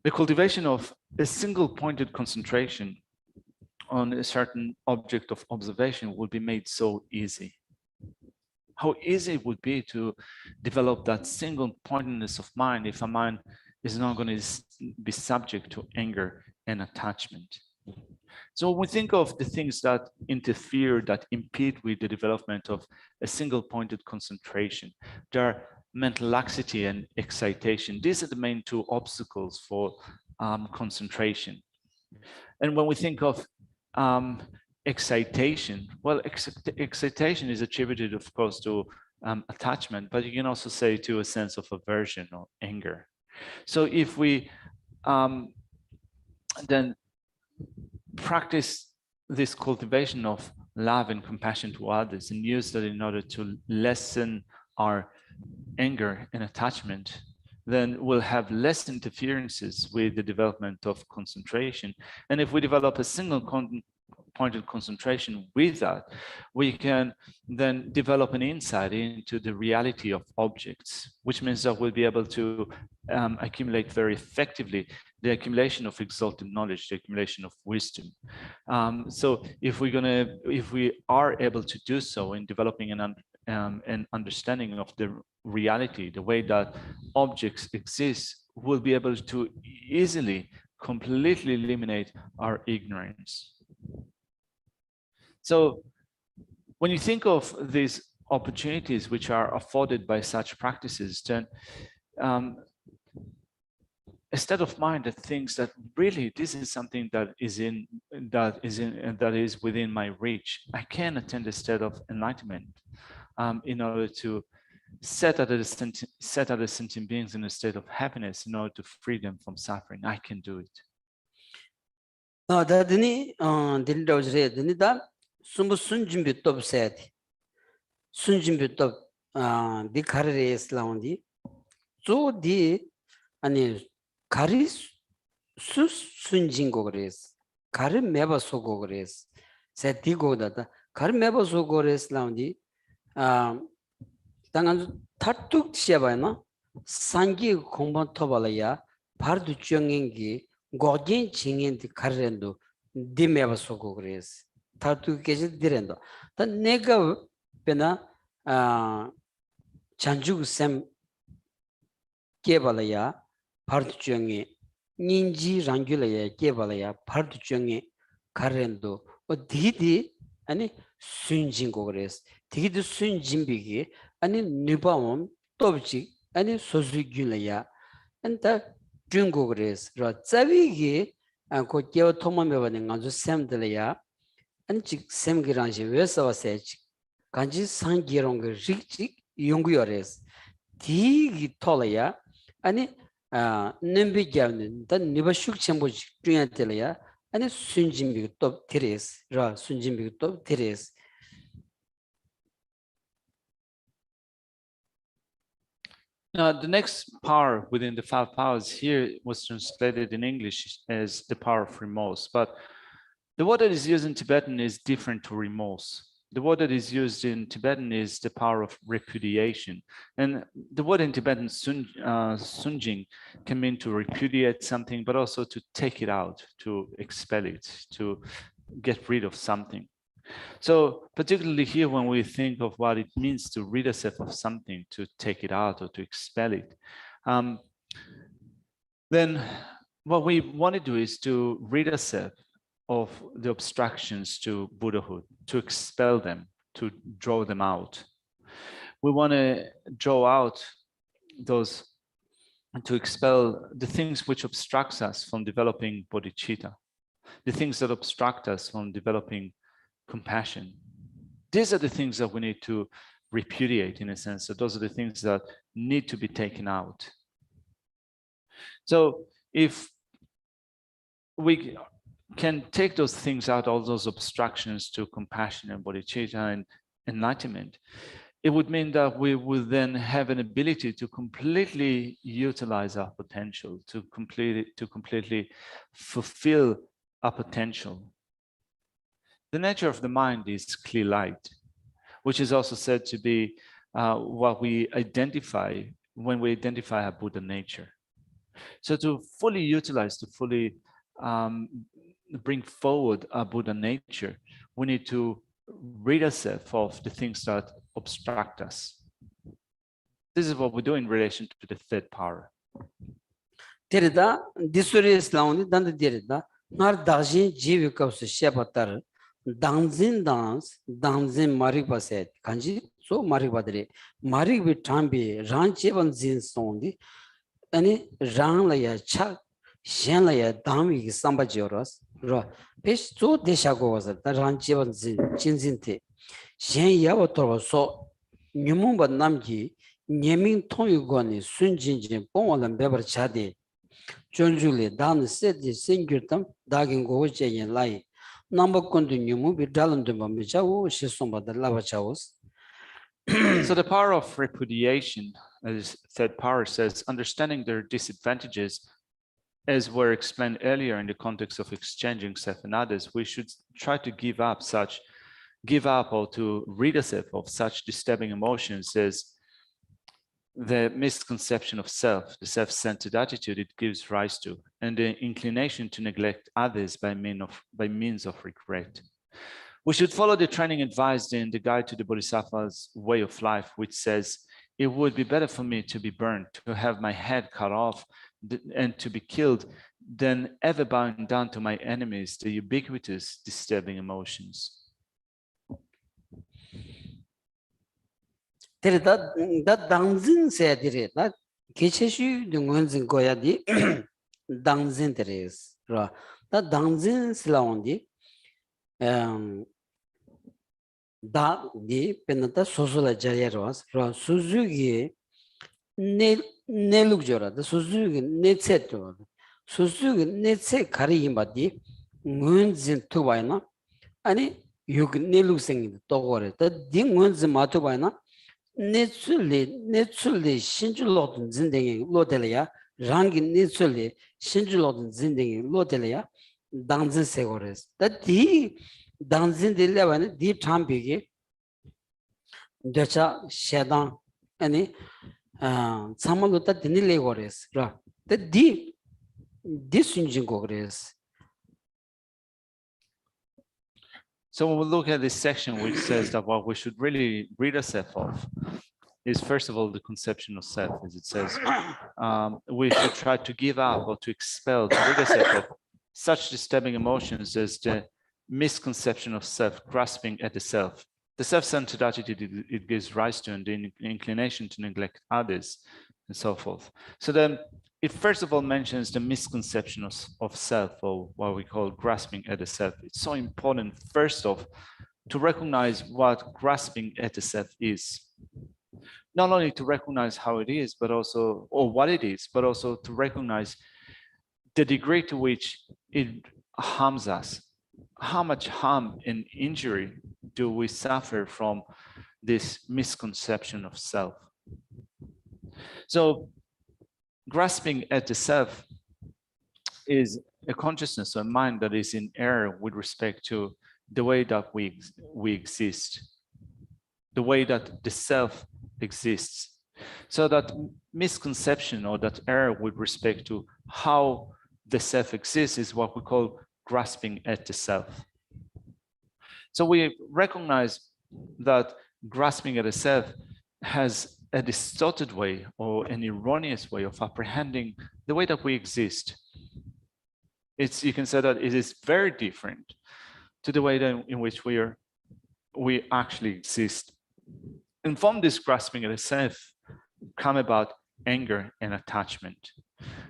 S1: the cultivation of a single pointed concentration on a certain object of observation would be made so easy. How easy it would be to develop that single pointedness of mind if a mind is not going to be subject to anger and attachment. So when we think of the things that interfere, that impede with the development of a single pointed concentration, there are mental laxity and excitation. These are the main two obstacles for concentration. And when we think of excitation, well, excitation is attributed, of course, to attachment, but you can also say to a sense of aversion or anger. So if we then practice this cultivation of love and compassion to others and use that in order to lessen our anger and attachment, then we'll have less interferences with the development of concentration. And if we develop a single pointed concentration with that, we can then develop an insight into the reality of objects, which means that we'll be able to accumulate very effectively the accumulation of exalted knowledge, the accumulation of wisdom. So if we are able to do so in developing an understanding of the reality, the way that objects exist, we'll be able to easily, completely eliminate our ignorance. So when you think of these opportunities which are afforded by such practices, then a state of mind that thinks that really this is something that is within my reach. I can attain a state of enlightenment in order to set other sentient beings in a state of happiness in order to free them from suffering. I can do it.
S2: Sumbu sunjimbi top seti. Sunjimbi top di karere islaundi. So di ani kari sus sunjingo gres. Kari meba sogo gres. Seti go data. Kari meba sogo gres laundi. Tangan tatuk siabayna. Sangi komban tobalaya. Pardu chungengi. Gogin chingen di karendo. Di meba sogo gres. Tatu keje direndo. Ta nega pena chanjuk sem kebalaya partu chungi ninji rangulaya kebalaya partu chungi karendo o didi ani sunjingo gres. Didi sunjimbigi ani nibamom tobji ani sozugyulaya anta jungo gres. Ra zawigi ko keo tomamebane nganzu semdelaya 안직 샘기랑시 외서와서 간지 상기롱 그 직직 용구여레스 디기 톨이야 아니 냄비갸는 단 니버슉 첨부 중요한데야 아니 순진비 또 드레스 라 순진비 또 드레스.
S1: Now, the next power within the 5 powers here was translated in English as the power of remorse, but the word that is used in Tibetan is different to remorse. The word that is used in Tibetan is the power of repudiation. And the word in Tibetan, sunjing, can mean to repudiate something, but also to take it out, to expel it, to get rid of something. So particularly here, when we think of what it means to rid ourselves of something, to take it out or to expel it, then what we want to do is to rid ourselves of the obstructions to Buddhahood, to expel them, to draw them out. We want to draw out those, to expel the things which obstructs us from developing bodhicitta, the things that obstruct us from developing compassion. These are the things that we need to repudiate, in a sense, that those are the things that need to be taken out. So if we can take those things out, all those obstructions to compassion and bodhicitta and enlightenment, it would mean that we would then have an ability to completely utilize our potential, to completely fulfill our potential. The nature of the mind is clear light, which is also said to be what we identify when we identify our Buddha nature. So to fully utilize, to fully bring forward our Buddha nature, we need to rid ourselves of the things that obstruct us. This is what we do in relation to the third power.
S2: Derida, disuris launi danda derida, nar dajin jivikos shepatar, danzin dans, danzin maribaset, kanji, so maribadre, maribi tambi, ranchevan zin sondi, ani ranglaya chak, shenlaya dami sambajoras, ra, pesh so deshago was the ranchevan zin, chinzinte, shen yawator so, Numumba namji, Nyeming Tongyugoni, Sunjinjin, Pongwalan Beber Chadi. Junjuli Dan said the Singurtam, Dagin Goje and Lai. Number continue be Dalanduma Mijawu, Shisomba the Lavachaos.
S1: So the power of repudiation, as third power says, understanding their disadvantages, as were explained earlier in the context of exchanging self and others, we should try to give up or to rid ourselves of such disturbing emotions as the misconception of self, the self-centered attitude it gives rise to, and the inclination to neglect others by means of regret. We should follow the training advised in the Guide to the Bodhisattva's Way of Life, which says, it would be better for me to be burned, to have my head cut off, and to be killed, than ever bowing down to my enemies, the ubiquitous disturbing emotions.
S2: That Dangzin said it, that Geshe the ones in Goyadi Dangzin Teres, that Dangzin Slaundi, that the Penata Sosola Jayeros, Suzuki Nelujora, the Suzuki Netseto, Suzuki Netse Karimbadi, Munzin Tubaina, and you can Nelusing the Togore, that Ding ones in Matubaina. Naturally, Shinjulot Zinding Lodelia, Rangin naturally, Shinjulot Zinding Lodelia, Danzin Segores. That the Danzin de Levan, the Tampigi, Dacha, Shadan, any Samaluta Dinilegores, that the Disunjingores.
S1: So when we look at this section, which says that what we should really rid ourselves of is, first of all, the conception of self, as it says, we should try to give up or to expel, to rid ourselves of such disturbing emotions as the misconception of self, grasping at the self, the self-centered attitude it gives rise to, and the inclination to neglect others, and so forth. So then it first of all mentions the misconception of self, or what we call grasping at the self. It's so important, first off, to recognize what grasping at the self is. Not only to recognize how it is, but also, or what it is, but also to recognize the degree to which it harms us. How much harm and injury do we suffer from this misconception of self? So grasping at the self is a consciousness or a mind that is in error with respect to the way that we exist, the way that the self exists. So that misconception or that error with respect to how the self exists is what we call grasping at the self. So we recognize that grasping at the self has a distorted way or an erroneous way of apprehending the way that we exist. You can say that it is very different to the way that in which we actually exist. And from this grasping at the self come about anger and attachment.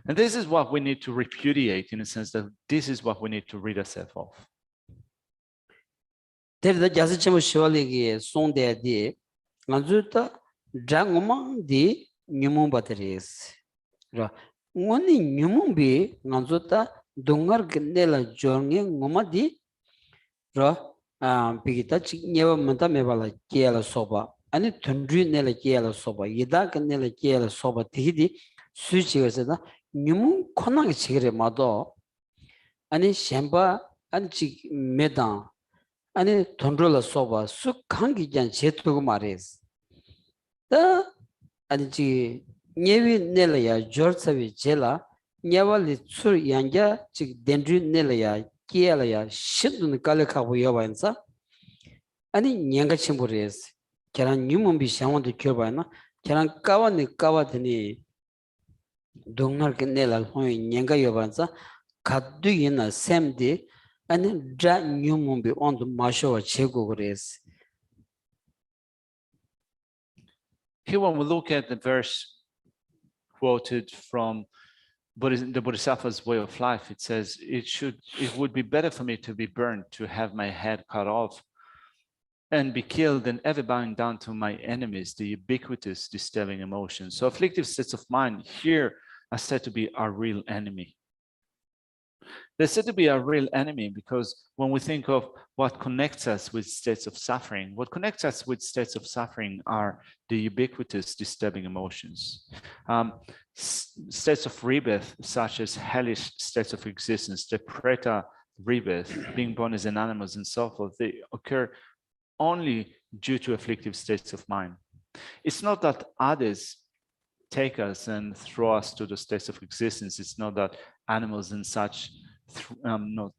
S1: And this is what we need to repudiate, in a sense that this is what we need to rid ourselves of.
S2: There just chemo shwaligi song de di ngazuta drangoma di nyumum batteries. Ra ngoni nyumum bi ngazuta dongar gnela jornge ngoma di ra bigita nyewa manta mebala kiela soba ani thundri nela kiela soba yida gnela kiela soba tihidi suchigasa nyumum khonang chigre mado ani shemba ani medan 아니 돈롤라 소바 숙한기 전 제토고 말이스 다 아니지 녀위 넬야 조르사비 제라 녀발리 출 양자 지 덴드리 넬야 키엘야 시드는 깔레카고 여반사 아니 녀가 침보레스 계란 뉴몬비 샤원도 켜바나 계란 까와니 까와드니 동날 넬라 호이 녀가 여반사 가두이나 샘디 and dra nyumumbi on the masho chegores.
S1: Here, when we look at the verse quoted from the Bodhisattva's way of life, it says, it would be better for me to be burned, to have my head cut off and be killed than ever bowing down to my enemies, the ubiquitous disturbing emotions. So afflictive states of mind here are said to be our real enemy. They're said to be our real enemy because when we think of what connects us with states of suffering, what connects us with states of suffering are the ubiquitous disturbing emotions. States of rebirth, such as hellish states of existence, the preta rebirth, being born as an animal and so forth, they occur only due to afflictive states of mind. It's not that others take us and throw us to the states of existence. It's not that animals and such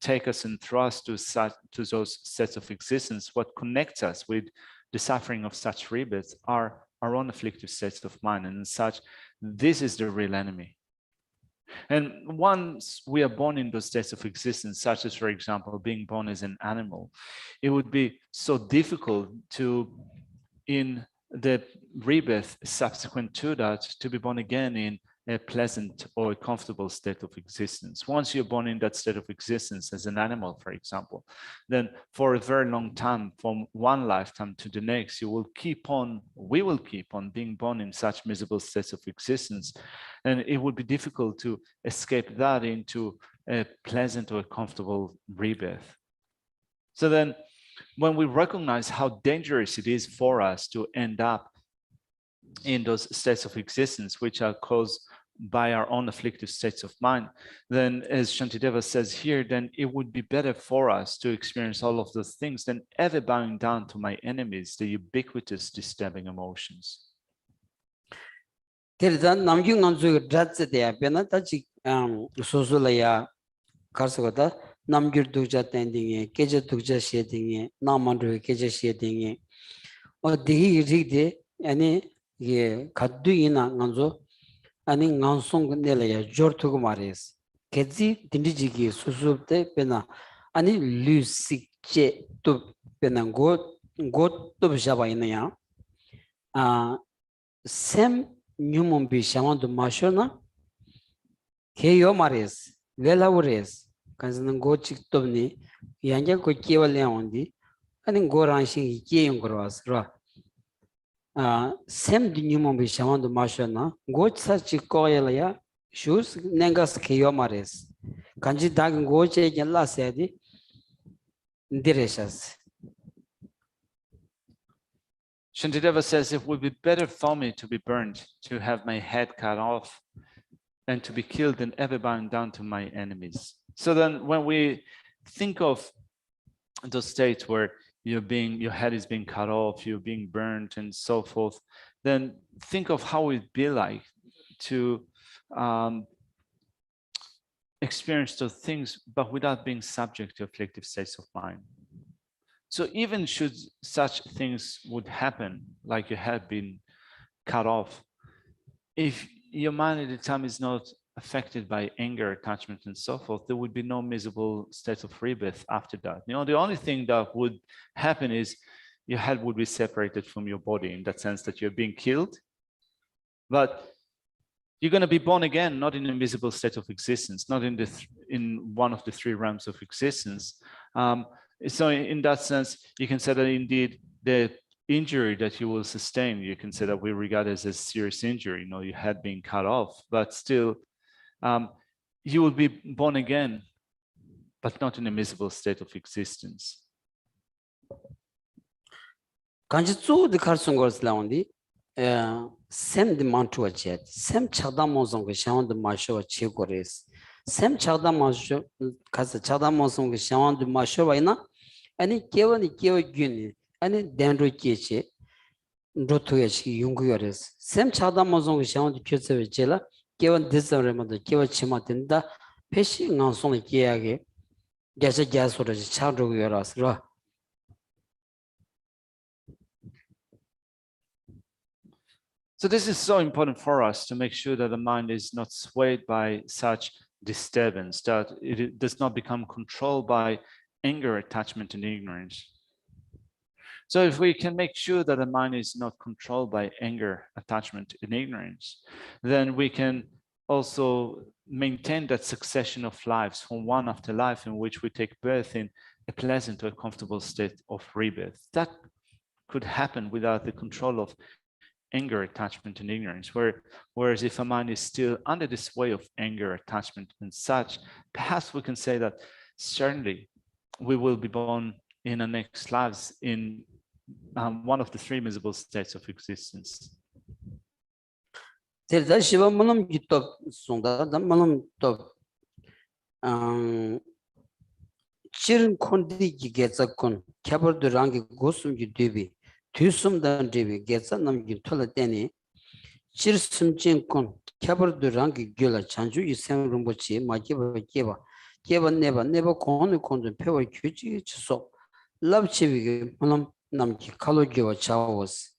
S1: take us and throw us to those sets of existence. What connects us with the suffering of such rebirths are our own afflictive states of mind, and as such, this is the real enemy. And once we are born in those states of existence, such as, for example, being born as an animal, it would be so difficult to, in the rebirth subsequent to that, to be born again in a pleasant or a comfortable state of existence. Once you're born in that state of existence as an animal, for example, then for a very long time, from one lifetime to the next, we will keep on being born in such miserable states of existence. And it would be difficult to escape that into a pleasant or a comfortable rebirth. So then when we recognize how dangerous it is for us to end up in those states of existence, which are caused by our own afflictive states of mind, then as Shantideva says here, then it would be better for us to experience all of those things than ever bowing down to my enemies, the ubiquitous disturbing emotions.
S2: 아니 ngansong nelaya jortugo mares kezi dindijigi susubte pena ani lusikche to pena go to jabainaya sem nyumum bi shamando mashona keyo mares velawres kanzan go chiktobni yanja ko kewaleondi ani go ranshi keyong gros ra sem nyumum bi shamando mashona go sachi koyelaya shus nengas keyo mares kanji dag go che yalla sedi direshas.
S1: Shantideva says, it would be better for me to be burned, to have my head cut off, and to be killed than ever bowing down to my enemies. So then when we think of those states where your head is being cut off, you're being burnt and so forth, then think of how it'd be like to experience those things, but without being subject to afflictive states of mind. So even should such things would happen, like your head being cut off, if your mind at the time is not affected by anger, attachment, and so forth, there would be no miserable state of rebirth after that. The only thing that would happen is your head would be separated from your body, in that sense that you're being killed, but you're going to be born again, not in a miserable state of existence, not in one of the three realms of existence. So in that sense, you can say that indeed the injury that you will sustain, you can say that we regard as a serious injury, your head being cut off, but still you will be born again, but not in a miserable state of existence.
S2: 간지ፁ 디 칼송 거스 라운디 샘 디 만투어 제 샘 차다 모송 그 샤운드 마쇼 치고레스 샘 차다 마쇼 가서 차다 모송 그 샤운드 마쇼 바이나 아니 개원이 개원균이 아니 덴로 끼치 로토야시 용구여레스 샘 차다 모송 그 샤운드 표세베 제라 개원 디서레모도 개원 치마 된다 패시 나송이 계약에 게세 게소르 차르고여라스라.
S1: So this is so important for us to make sure that the mind is not swayed by such disturbance, that it does not become controlled by anger, attachment, and ignorance. So if we can make sure that the mind is not controlled by anger, attachment, and ignorance, then we can also maintain that succession of lives from one after life in which we take birth in a pleasant or comfortable state of rebirth. That could happen without the control of anger, attachment, and ignorance, whereas if a mind is still under the sway of anger, attachment, and such, perhaps we can say that certainly we will be born in our next lives in one of the three miserable states of existence.
S2: Terda shiva manam gitop sonda da manam top chirin kondi gi getsa kon kyabar du rangi gosum gi debi Tusum dan devi getsa nam gi tola teni chir sumchen kon kyabar du rangi gyola chanju isem rumbochi ma keba neba konu kondu pewa kyuchi chiso lab chevi manam nam ki kalo gyowa chawos.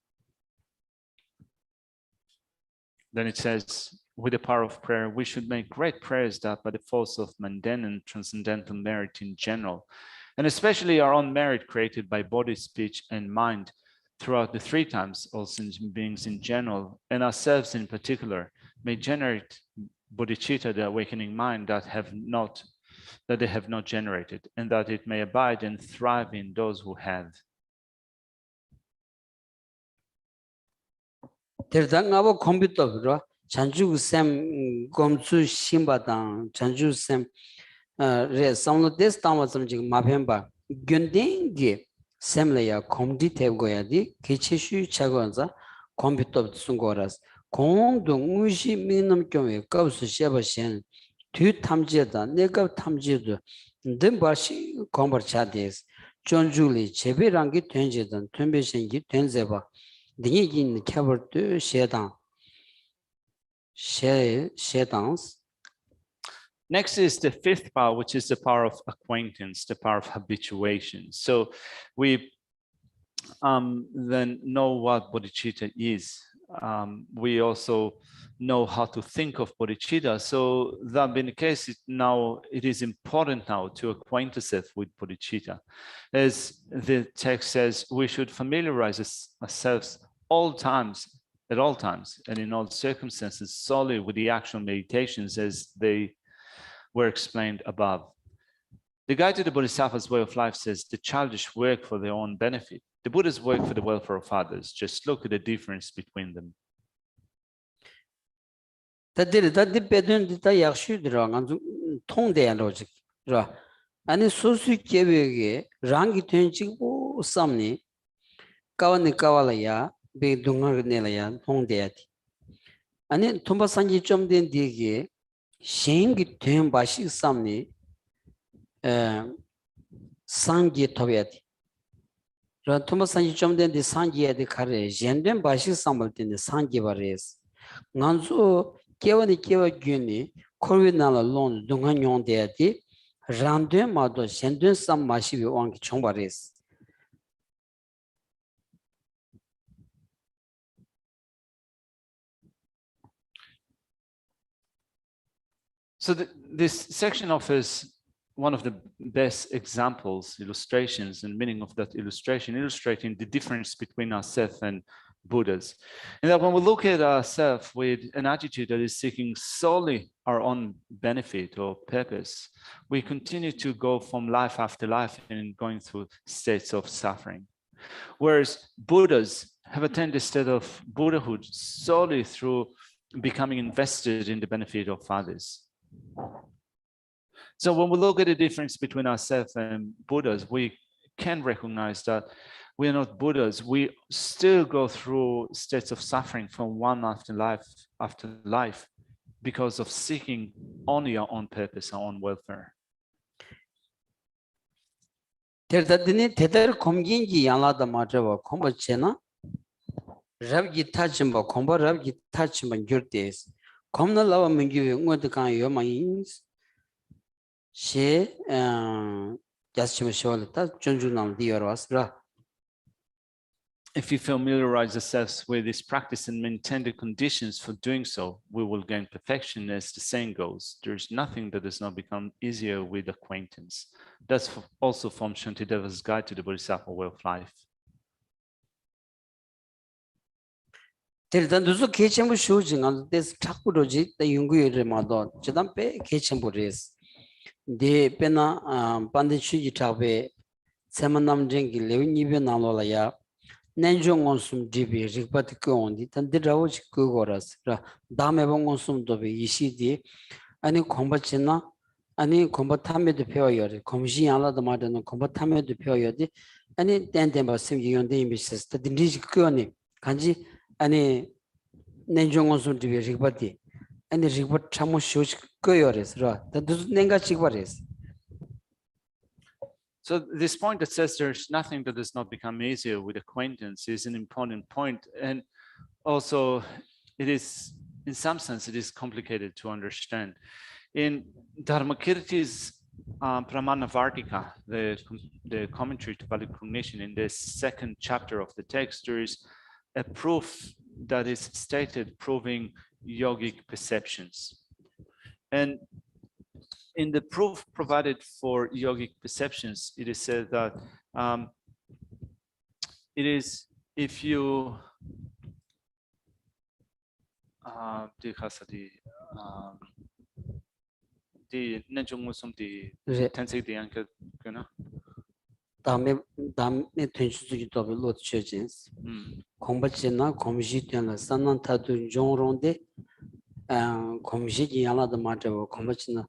S1: Then it says, with the power of prayer, we should make great prayers that by the force of mundane and transcendental merit in general, and especially our own merit created by body, speech, and mind, throughout the three times, all sentient beings in general, and ourselves in particular, may generate bodhicitta, the awakening mind, that they have not generated, and that it may abide and thrive in those who have.
S2: Terdangawa computer chanju sem gomsu shimbadang chanju sem re samlo des tamasam jig mapemba gyending semleya komdi tevgoya di kechishu chagonza computer sungoras 공동 의시 민놈 경에 값을 셔버신 뒤 탐지다 내가 탐지도 든바시 공버차데스 존줄리 제베랑기 된제던 튼베신기 된제바 등이긴 캐버드 셰당 셰당스.
S1: Next is the fifth power, which is the power of acquaintance, the power of habituation. So we then know what bodhicitta is. We also know how to think of bodhicitta. So that being the case, it is important now to acquaint ourselves with bodhicitta. As the text says, we should familiarize ourselves at all times, and in all circumstances, solely with the actual meditations as they were explained above. The guide to the Bodhisattva's way of life says the childish work for their own benefit. The Buddhas work for the welfare of others. Just look at the difference between them.
S2: 아니 소수 계획에 랑기 된지고 쌈니 까와니 까와라야 배 동아르네라야 통대야디 아니 톰바산지 좀 된 뒤에 신기 된 바시 쌈니 Sangi Toviati. Thomas Sanji Jomden the Sangi at the Kare, Jenden Bashi Sambal in the Sangi Vares. Nanzo Kevani Keva Guni, Corvinala Lon, Dunganyon deati, Randun Mado, Shendun Sam Mashi Wang Chombares.
S1: So this section offers one of the best examples, illustrations, and meaning of that illustration, illustrating the difference between ourselves and Buddhas. And that when we look at ourselves with an attitude that is seeking solely our own benefit or purpose, we continue to go from life after life and going through states of suffering. Whereas Buddhas have attained a state of Buddhahood solely through becoming invested in the benefit of others. So when we look at the difference between ourselves and Buddhas, we can recognize that we are not Buddhas. We still go through states of suffering from one after life because of seeking only our own purpose, our own welfare.
S2: Terdadini Teder Komgingi Yanada Majava Kombachena Rabgi Tachimba Komba Rabgi Tachimba Gurtes Komna Lava Mungi Modikan Yomains She Jaschima Sholata Junjunam Diorasra.
S1: If we familiarize ourselves with this practice and maintain the conditions for doing so, we will gain perfection. As the saying goes, there's nothing that does not become easier with acquaintance. That's also from Shantideva's Guide to the Bodhisattva Way of Life.
S2: Terdanduzo Kechambu shooting on this Takuroji, the Yungu Remado, Chedampe Kechamburis. The Pena Pandichi Tabe, Semanam Jengi, Levin Nalolaya. Nenjong on some DB, Ripatiko, and the Rauch Kugoras, Damebong on some dobe, Ishidi, any combachina, any combatame de period, Comjiala the Madden, combatame de period, any Dendemba Sim on the images, the Nijikuni, Kanji, any Nenjong on some DB, Ripati, and the Ripat Chamushuch Koyores, that does Nenga Chigwares.
S1: So this point that says there's nothing that does not become easier with acquaintance is an important point. And also it is, in some sense, it is complicated to understand. In Dharmakirti's Pramana Vartika, the commentary to valid cognition, in the second chapter of the text, there is a proof that is stated proving yogic perceptions. And in the proof provided for yogic perceptions, it is said that it is if you the Nenjongmusum the Tensei the Anka Guna
S2: Dame Tunsuki Tobi Lot Churches, Combachina, Comjitian, Sanan Tatu John Ronde, and Comjiti Yala the Matter of Combachina.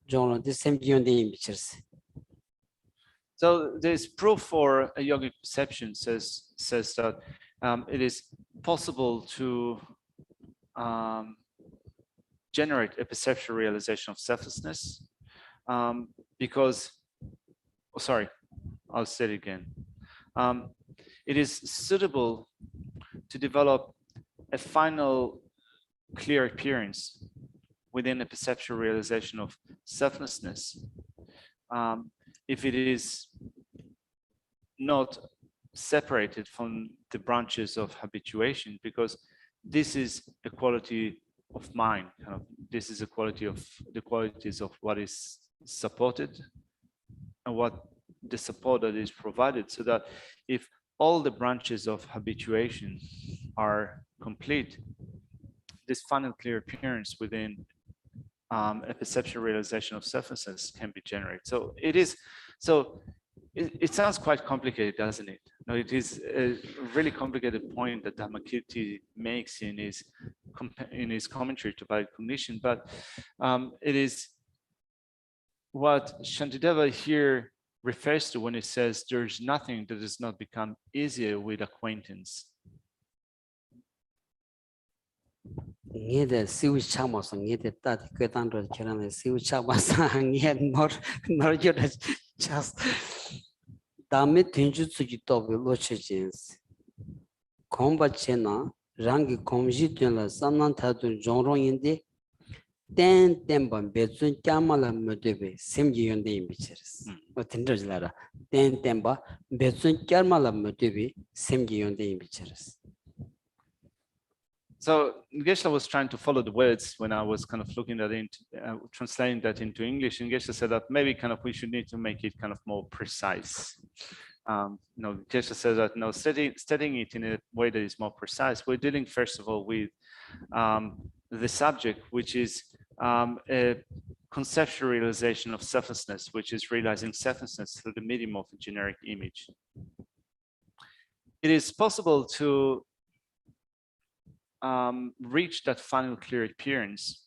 S2: John, the same images.
S1: So there's proof for a yogic perception says that it is possible to generate a perceptual realization of selflessness because, oh, sorry, I'll say it again. It is suitable to develop a final clear appearance within a perceptual realization of selflessness, if it is not separated from the branches of habituation, because this is a quality of mind. This is a quality of the qualities of what is supported and what the support that is provided, so that if all the branches of habituation are complete, this final clear appearance within a perceptual realization of selflessness can be generated. So it is. So it sounds quite complicated, doesn't it? No, it is a really complicated point that Dhammakirti makes in his commentary to valid cognition. But it is what Shantideva here refers to when he says there's nothing that does not become easier with acquaintance.
S2: Neither Siu Chamas and yet that Ketandra Kiran, Siu Chamas, and yet nor your just 다음에 된주쓰기 또 놓치지스 공부체나 랑기 공지되는 산난타도 종롱인데 땡땡번 배준 꺄말라 못되베 심지연데 임비체스 어떤 저질라라 땡땡바 배준 꺄말라 못되베 심지연데 임비체스.
S1: So Geshe was trying to follow the words when I was kind of looking at it, translating that into English, and Geshe said that maybe kind of we should need to make it kind of more precise. Geshe says that studying it in a way that is more precise. We're dealing first of all with the subject, which is a conceptual realization of selflessness, which is realizing selflessness through the medium of a generic image. It is possible to reach that final clear appearance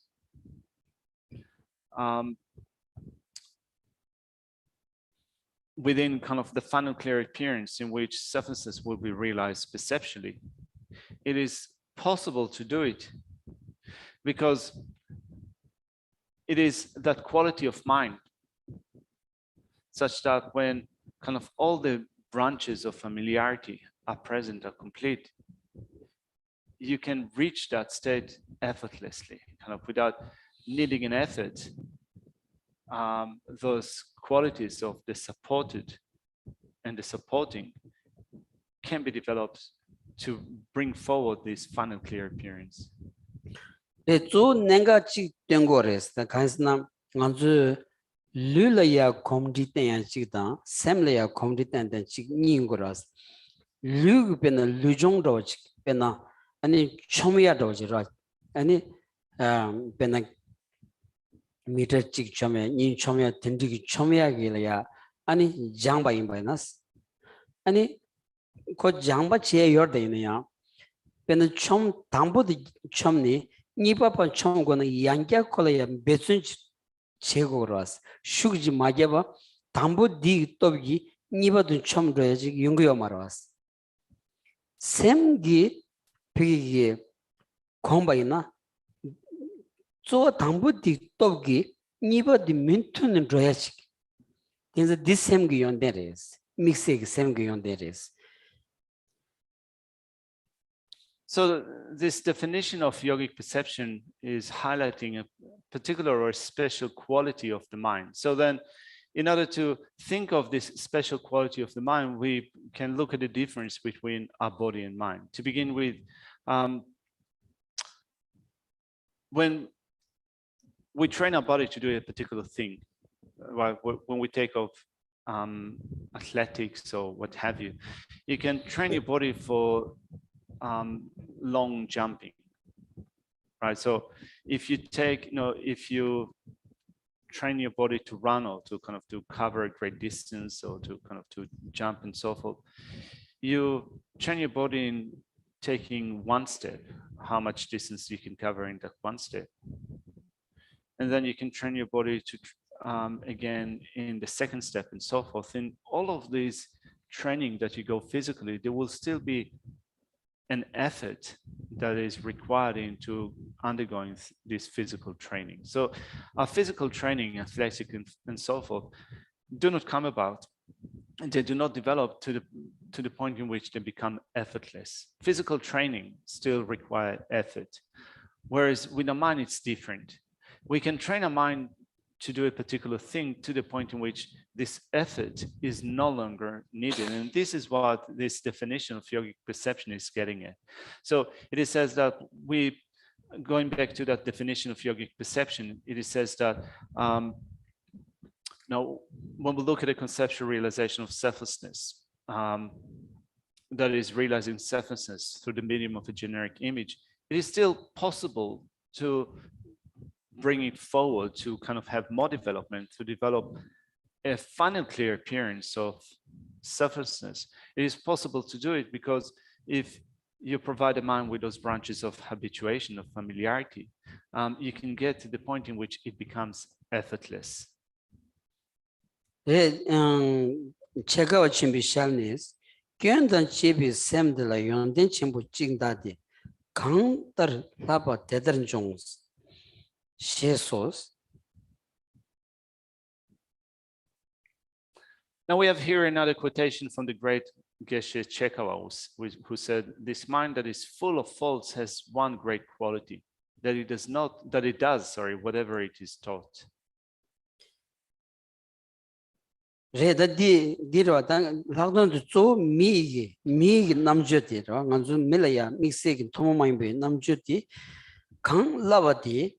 S1: within kind of the final clear appearance in which selflessness will be realized perceptually. It is possible to do it because it is that quality of mind such that when kind of all the branches of familiarity are present, are complete, you can reach that state effortlessly, kind of without needing an effort. Those qualities of the supported and the supporting can be developed to bring forward this final clear appearance.
S2: 저 내가 찍된 거랬어. 가스나 아주 룰라야 컴디텐 찍다. 샘레야 컴디텐 찍닌 거라서. 류변은 류종도 찍변나 아니 처음이야도 지라. 아니 변나 미터 찍 처음에 니 처음에 든디기 처음이야길이야. 아니 장바인바이나스. 아니 그 장바 제여 되네요. 변은 처음 담보도 처음니 니바파 총고는 양자콜이야 배순 제거로스 슈지 마게바 담보 디 또기 니바도 처음 줘야지 연구요 말아왔어. 샘기 비기 공부이나 저 담보 디 또기 니바도 민투는 줘야지. 그래서 디셈기 연대레스 믹스기 셈기 연대레스.
S1: So this definition of yogic perception is highlighting a particular or special quality of the mind. So then in order to think of this special quality of the mind, we can look at the difference between our body and mind. To begin with, when we train our body to do a particular thing, when we take off athletics or what have you, you can train your body for long jumping, right? So if you take, if you train your body to run or to kind of to cover a great distance or to kind of to jump and so forth, you train your body in taking one step, how much distance you can cover in that one step. And then you can train your body to again in the second step and so forth. In all of these training that you go physically, there will still be an effort that is required into undergoing this physical training. So our physical training, athletic and so forth, do not come about, and they do not develop to the point in which they become effortless. Physical training still requires effort, whereas with the mind it's different. We can train our mind to do a particular thing to the point in which this effort is no longer needed. And this is what this definition of yogic perception is getting at. So it says that going back to that definition of yogic perception, it says that now when we look at a conceptual realization of selflessness, that is realizing selflessness through the medium of a generic image, it is still possible to bring it forward, to kind of have more development, to develop a final clear appearance of selflessness. It is possible to do it because if you provide a mind with those branches of habituation, of familiarity, you can get to the point in which it becomes effortless.
S2: 제가 어찌 비샬니스 견단 집이 샘들라 연된 전부 찍다디 강들 라바 대들은 종 시소스.
S1: Now we have here another quotation from the great Geshe who said, "This mind that is full of faults has one great quality, that it does, whatever it is taught."
S2: Reda diro dan lagdon zo mi namjoti ro nganzu milaya mixing tomomaimbe namjoti kang lavati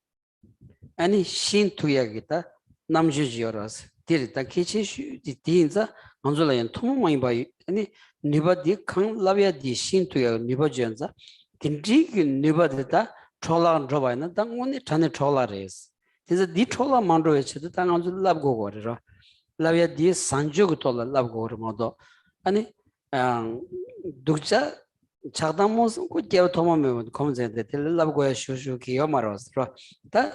S2: ani shin tuyagita namjuji yoras dirita kichi di dinza nganzu layan tomomaimba ani nibadi kang lavya di shin tuyag nibajenza kinji nibadita chola robaina dangoni tane chola res dinza di chola mandro echido danganzu labgo gore lavya di sanjog tola labgo modo ani dukja chagdamos ko kyo tomame komze de labgo ya shushu ki yomaros ta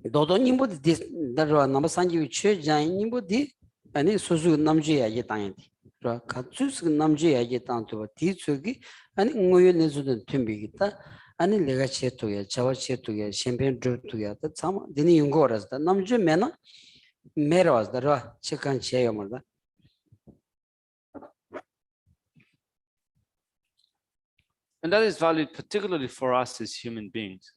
S2: dodo nimbo di darwa namba sanji che jan nimbo di ani susu namje ya ye tangenti ro katsus namje ya ye tangto di chugi ani ngoyo nezuden tumbi ta ani lega cheto ya chawa cheto ya shempen to ya ta sama dini yungoras da namje mena meros da ro chikan che yomada.
S1: And that is valid particularly for us as human beings.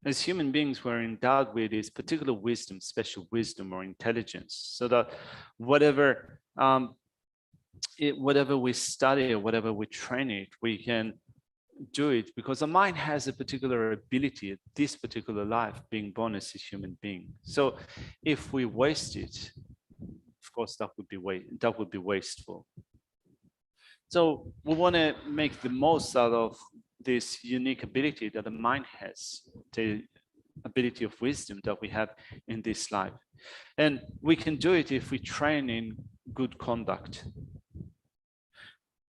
S1: As human beings, we're endowed with this particular wisdom, special wisdom or intelligence, so that whatever we study or whatever we train it, we can do it because the mind has a particular ability at this particular life, being born as a human being. So if we waste it, of course, that would be wasteful. So we want to make the most out of this unique ability that the mind has, the ability of wisdom that we have in this life. And we can do it if we train in good conduct.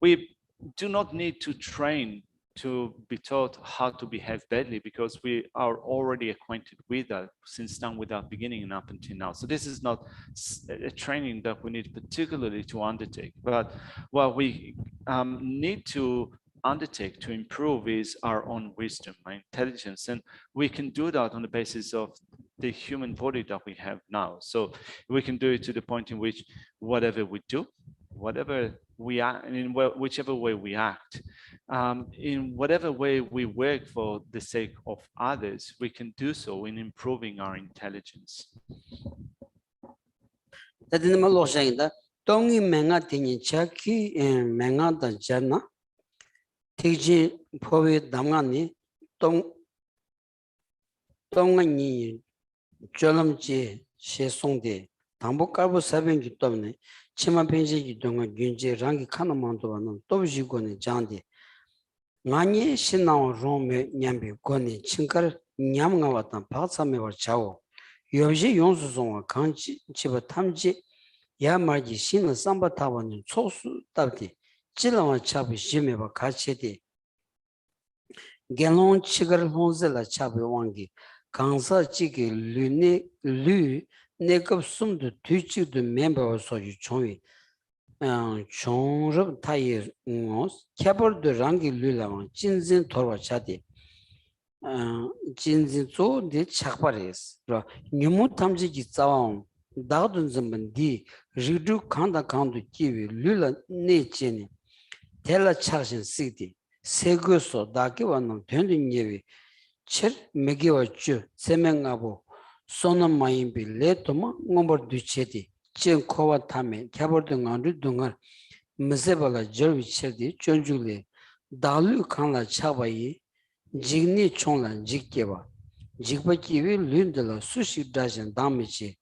S1: We do not need to train to be taught how to behave badly because we are already acquainted with that since time without beginning and up until now. So this is not a training that we need particularly to undertake, but what we need to undertake to improve is our own wisdom, our intelligence, and we can do that on the basis of the human body that we have now. So we can do it to the point in which whatever we do, whatever we are, in whichever way we act, in whatever way we work for the sake of others, we can do so in improving our intelligence.
S2: 치마 펜지기 동안 균제 랑기 카나만도는 또지고네 장데 많이 신나오 롬에 냠비 고네 칭카르 냠nga 왔다 바사메와 자오 요지 용수송과 강지 집어 탐지 야마지 신의 삼바타원은 초수 답디 찔러와 차비 심해바 같이디 갤론 치거를 혼zel라 차비 왕기 강사 지기 르네 내급 숨도 뒤치도 멤버와 소유 총이 총럽 타이 캐버드 랑기 르라만 진진 돌와 차디 진진 조데 착바레스 라 뉴무 탐지기 자왕 다든 점번디 리두 칸다 칸도 기위 르라 네체니 텔라 차신 시디 세고소 다기와는 된든 예비 칠 메기와 주 세명하고 소는 마인비 레토마 넘버 두체디 젠코와 타메 캐버든 안르 동안 무세발라 저위체디 존줄레 달루 칸라 차바이 지그니 총란 지케바 지그바키위 륜들라 수시 다진 담미치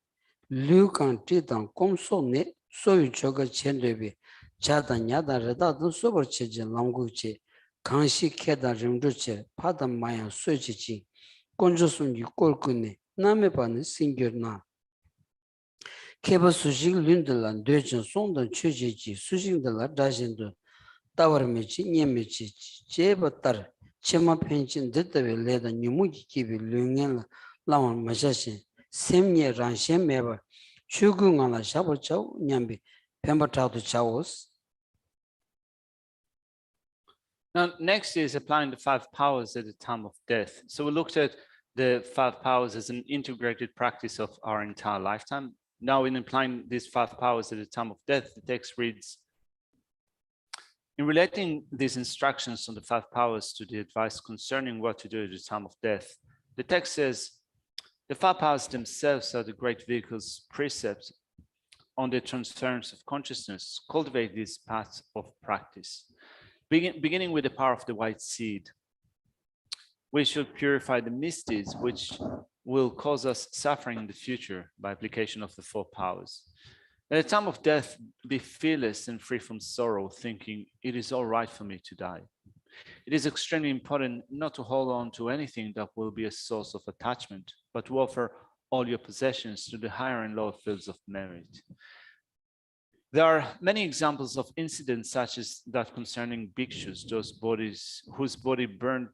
S2: 류칸 티단 꼼소네 소유 저거 첸데비 자다냐다 레다도 소버체지 랑구치 강시 캐다 림두체 파담 마야 수지지 꼰조순이 꼴꾸네 남의 반은 싱겨나 케버 수식 륜들란 되진 송던 최제지 수식들라 다신도 따버미지 녀미지 제버터 치마 펜진 듣다베 레다 뉴무기 기비 륜겐 라만 마샤신 셈nye 란셴 메버 추궁하나 샤버차우 냠비 펜버타도 차오스.
S1: Now, next is applying the 5 powers at the time of death. So we looked at the 5 powers as an integrated practice of our entire lifetime. Now, in applying these 5 powers at the time of death, the text reads, in relating these instructions on the 5 powers to the advice concerning what to do at the time of death, the text says, the 5 powers themselves are the great vehicles, precepts on the transference of consciousness. Cultivate these paths of practice. Beginning with the power of the white seed, we should purify the misdeeds which will cause us suffering in the future by application of the 4 powers. At the time of death, be fearless and free from sorrow, thinking it is all right for me to die. It is extremely important not to hold on to anything that will be a source of attachment, but to offer all your possessions to the higher and lower fields of merit. There are many examples of incidents such as that concerning bhikshus, those bodies whose body burned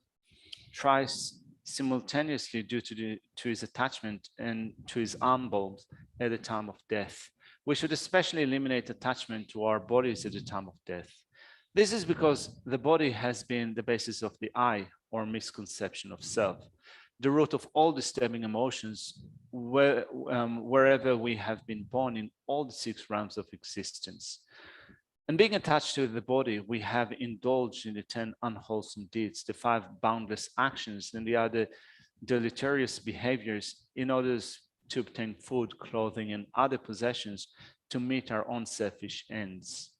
S1: thrice simultaneously due to his attachment and to his arm bulbs at the time of death. We should especially eliminate attachment to our bodies at the time of death. This is because the body has been the basis of the I, or misconception of self, the root of all disturbing emotions wherever we have been born in all the 6 realms of existence. And being attached to the body, we have indulged in the 10 unwholesome deeds, the 5 boundless actions, and the other deleterious behaviors in order to obtain food, clothing, and other possessions to meet our own selfish ends.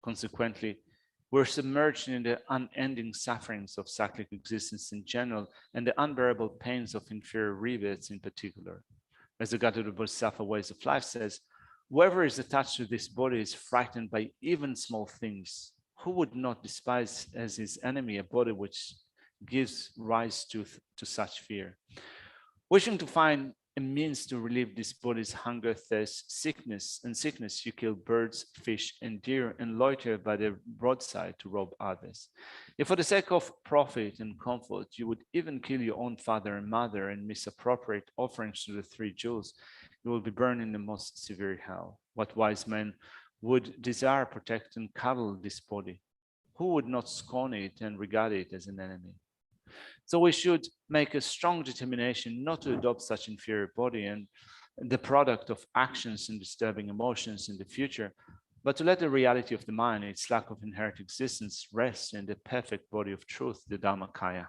S1: Consequently, we're submerged in the unending sufferings of cyclic existence in general and the unbearable pains of inferior rebirths in particular. As the Gadaluddha Bodhisattva Ways of Life says, whoever is attached to this body is frightened by even small things. Who would not despise as his enemy a body which gives rise to such fear? Wishing to find a means to relieve this body's hunger, thirst, sickness, you kill birds, fish, and deer, and loiter by the roadside to rob others. If for the sake of profit and comfort, you would even kill your own father and mother and misappropriate offerings to the 3 jewels, you will be burned in the most severe hell. What wise man would desire, protect, and cuddle this body? Who would not scorn it and regard it as an enemy? So we should make a strong determination not to adopt such inferior body and the product of actions and disturbing emotions in the future, but to let the reality of the mind, its lack of inherent existence, rest in the perfect body of truth, the Dhammakaya.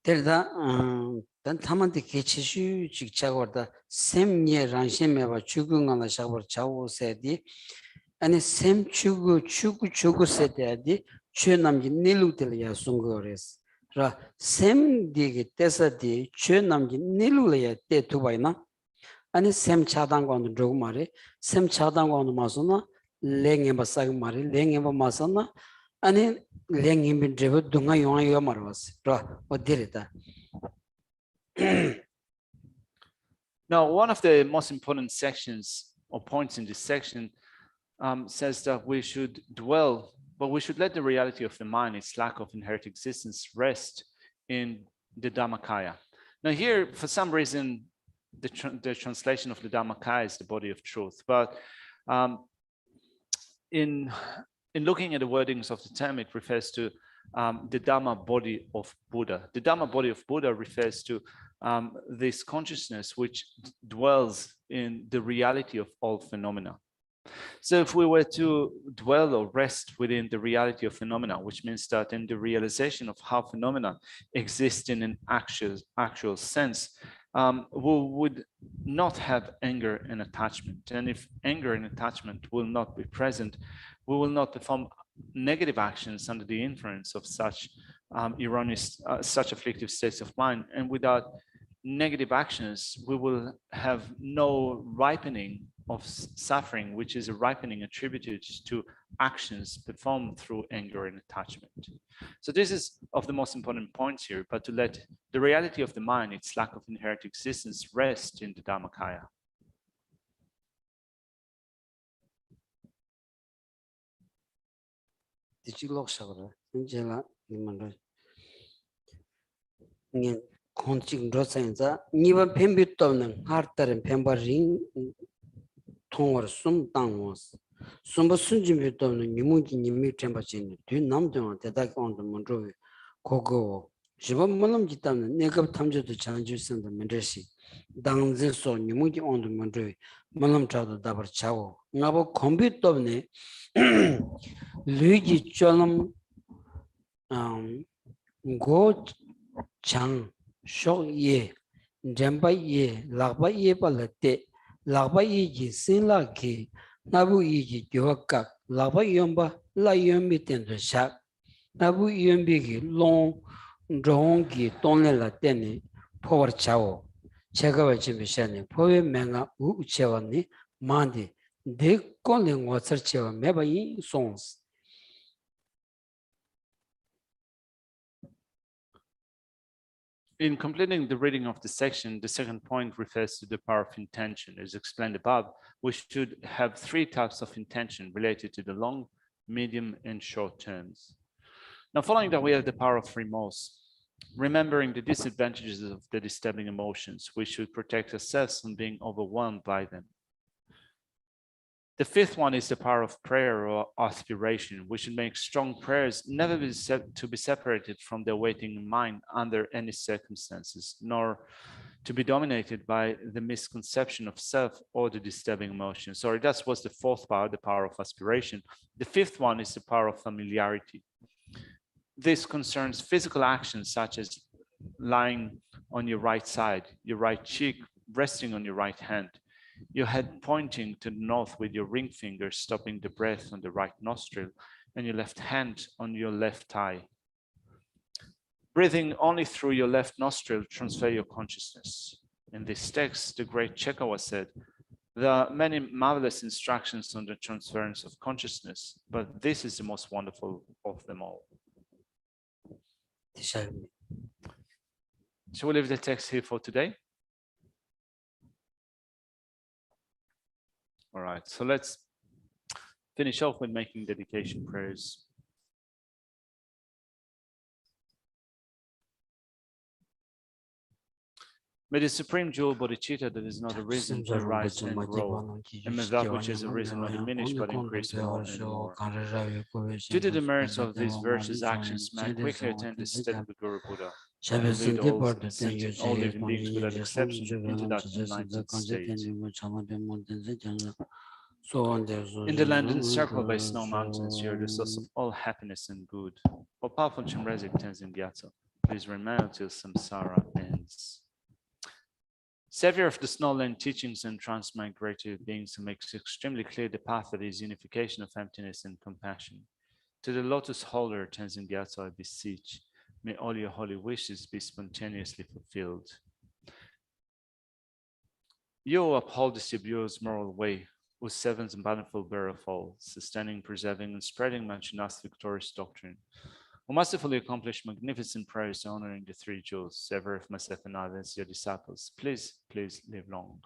S2: Terda dan tamante kechisu chikchagorda semye ranshemeba chugungala shagor chawo sedi ani sem chugu sedi chönamji nilutelya sungores ra sem dige tesadi chönamji nilulya te tubaina ani sem chadangwan drogmare sem chadangwan masona lengemba sagmare lengemba masona ani lengimbin drevo dunga yonga yomarwas ra odirita.
S1: Now, one of the most important sections or points in this section says that we should dwell, but we should let the reality of the mind, its lack of inherent existence, rest in the Dhammakaya. Now here, for some reason, the translation of the Dhammakaya is the body of truth, but in looking at the wordings of the term, it refers to the Dhamma body of Buddha. The Dhamma body of Buddha refers to this consciousness which dwells in the reality of all phenomena. So if we were to dwell or rest within the reality of phenomena, which means that in the realization of how phenomena exist in an actual sense, we would not have anger and attachment. And if anger and attachment will not be present, we will not perform negative actions under the influence of such erroneous, such afflictive states of mind. And without negative actions, we will have no ripening of suffering, which is a ripening attributed to actions performed through anger and attachment. So this is of the most important points here, but to let the reality of the mind, its lack of inherent existence, rest in the Dhammakaya.
S2: Konchik drosenza niwa pembi tobnen hartaren pemba ring tongwar sum tangwas sumba sunjimbi tobnen nimungi nimi temba chini du namdwa tedak on the mondrovi kogo jiba malam jitamne negab tamjo to chanju senda mendrashi 당지 소 니무기 온도 먼저 말람 차도 다버 차고 나보 컴퓨터 때문에 류기 쫄음 고장 쇼예 잼바예 라바예 발때 라바예기 신라기 나부이기 교학각 라바이엄바 라이엄비 텐더샤 나부이엄비기 롱 롱기 돈lela 때네 포버 차오 제가 지미샤니 포에 맹아 우체원니 만디 데콜링 워서치와 메바이 송스.
S1: In completing the reading of the section, the second point refers to the power of intention. As explained above, we should have three types of intention related to the long, medium, and short terms. Now, following that, we have the power of remorse. Remembering the disadvantages of the disturbing emotions, we should protect ourselves from being overwhelmed by them. The fifth one is the power of prayer or aspiration. We should make strong prayers, never to be separated from the awaiting mind under any circumstances, nor to be dominated by the misconception of self or the disturbing emotions. Sorry, that was the fourth power, the power of aspiration. The fifth one is the power of familiarity. This concerns physical actions such as lying on your right side, your right cheek resting on your right hand, your head pointing to the north with your ring finger stopping the breath on the right nostril, and your left hand on your left thigh. Breathing only through your left nostril transfer your consciousness. In this text, the great Chekawa said, there are many marvelous instructions on the transference of consciousness, but this is the most wonderful of them all. Shall we leave the text here for today? All right, so let's finish off with making dedication prayers. May the Supreme Jewel Bodhicitta that is not arisen to rise and grow, and may that which is arisen not diminish but increase more and more. Due to the merits of these virtuous actions, may I quickly attain the state of the Guru Buddha, and lead all sentient, all living beings without exception into that enlightened state. In the land encircled by snow mountains, you are the source of all happiness and good. O powerful Chenrezig Tenzin Gyatso, please remain until samsara ends. Savior of the snowland teachings and transmigrated beings who makes extremely clear the path that is unification of emptiness and compassion. To the lotus holder, Tenzin Gyatso, I beseech, may all your holy wishes be spontaneously fulfilled. You uphold the Sibyu's moral way, whose seventh and bountiful bearer of all, sustaining, preserving, and spreading Manchunath's victorious doctrine, who masterfully accomplished magnificent prayers honoring the three jewels, ever of myself and others, your disciples. Please live long.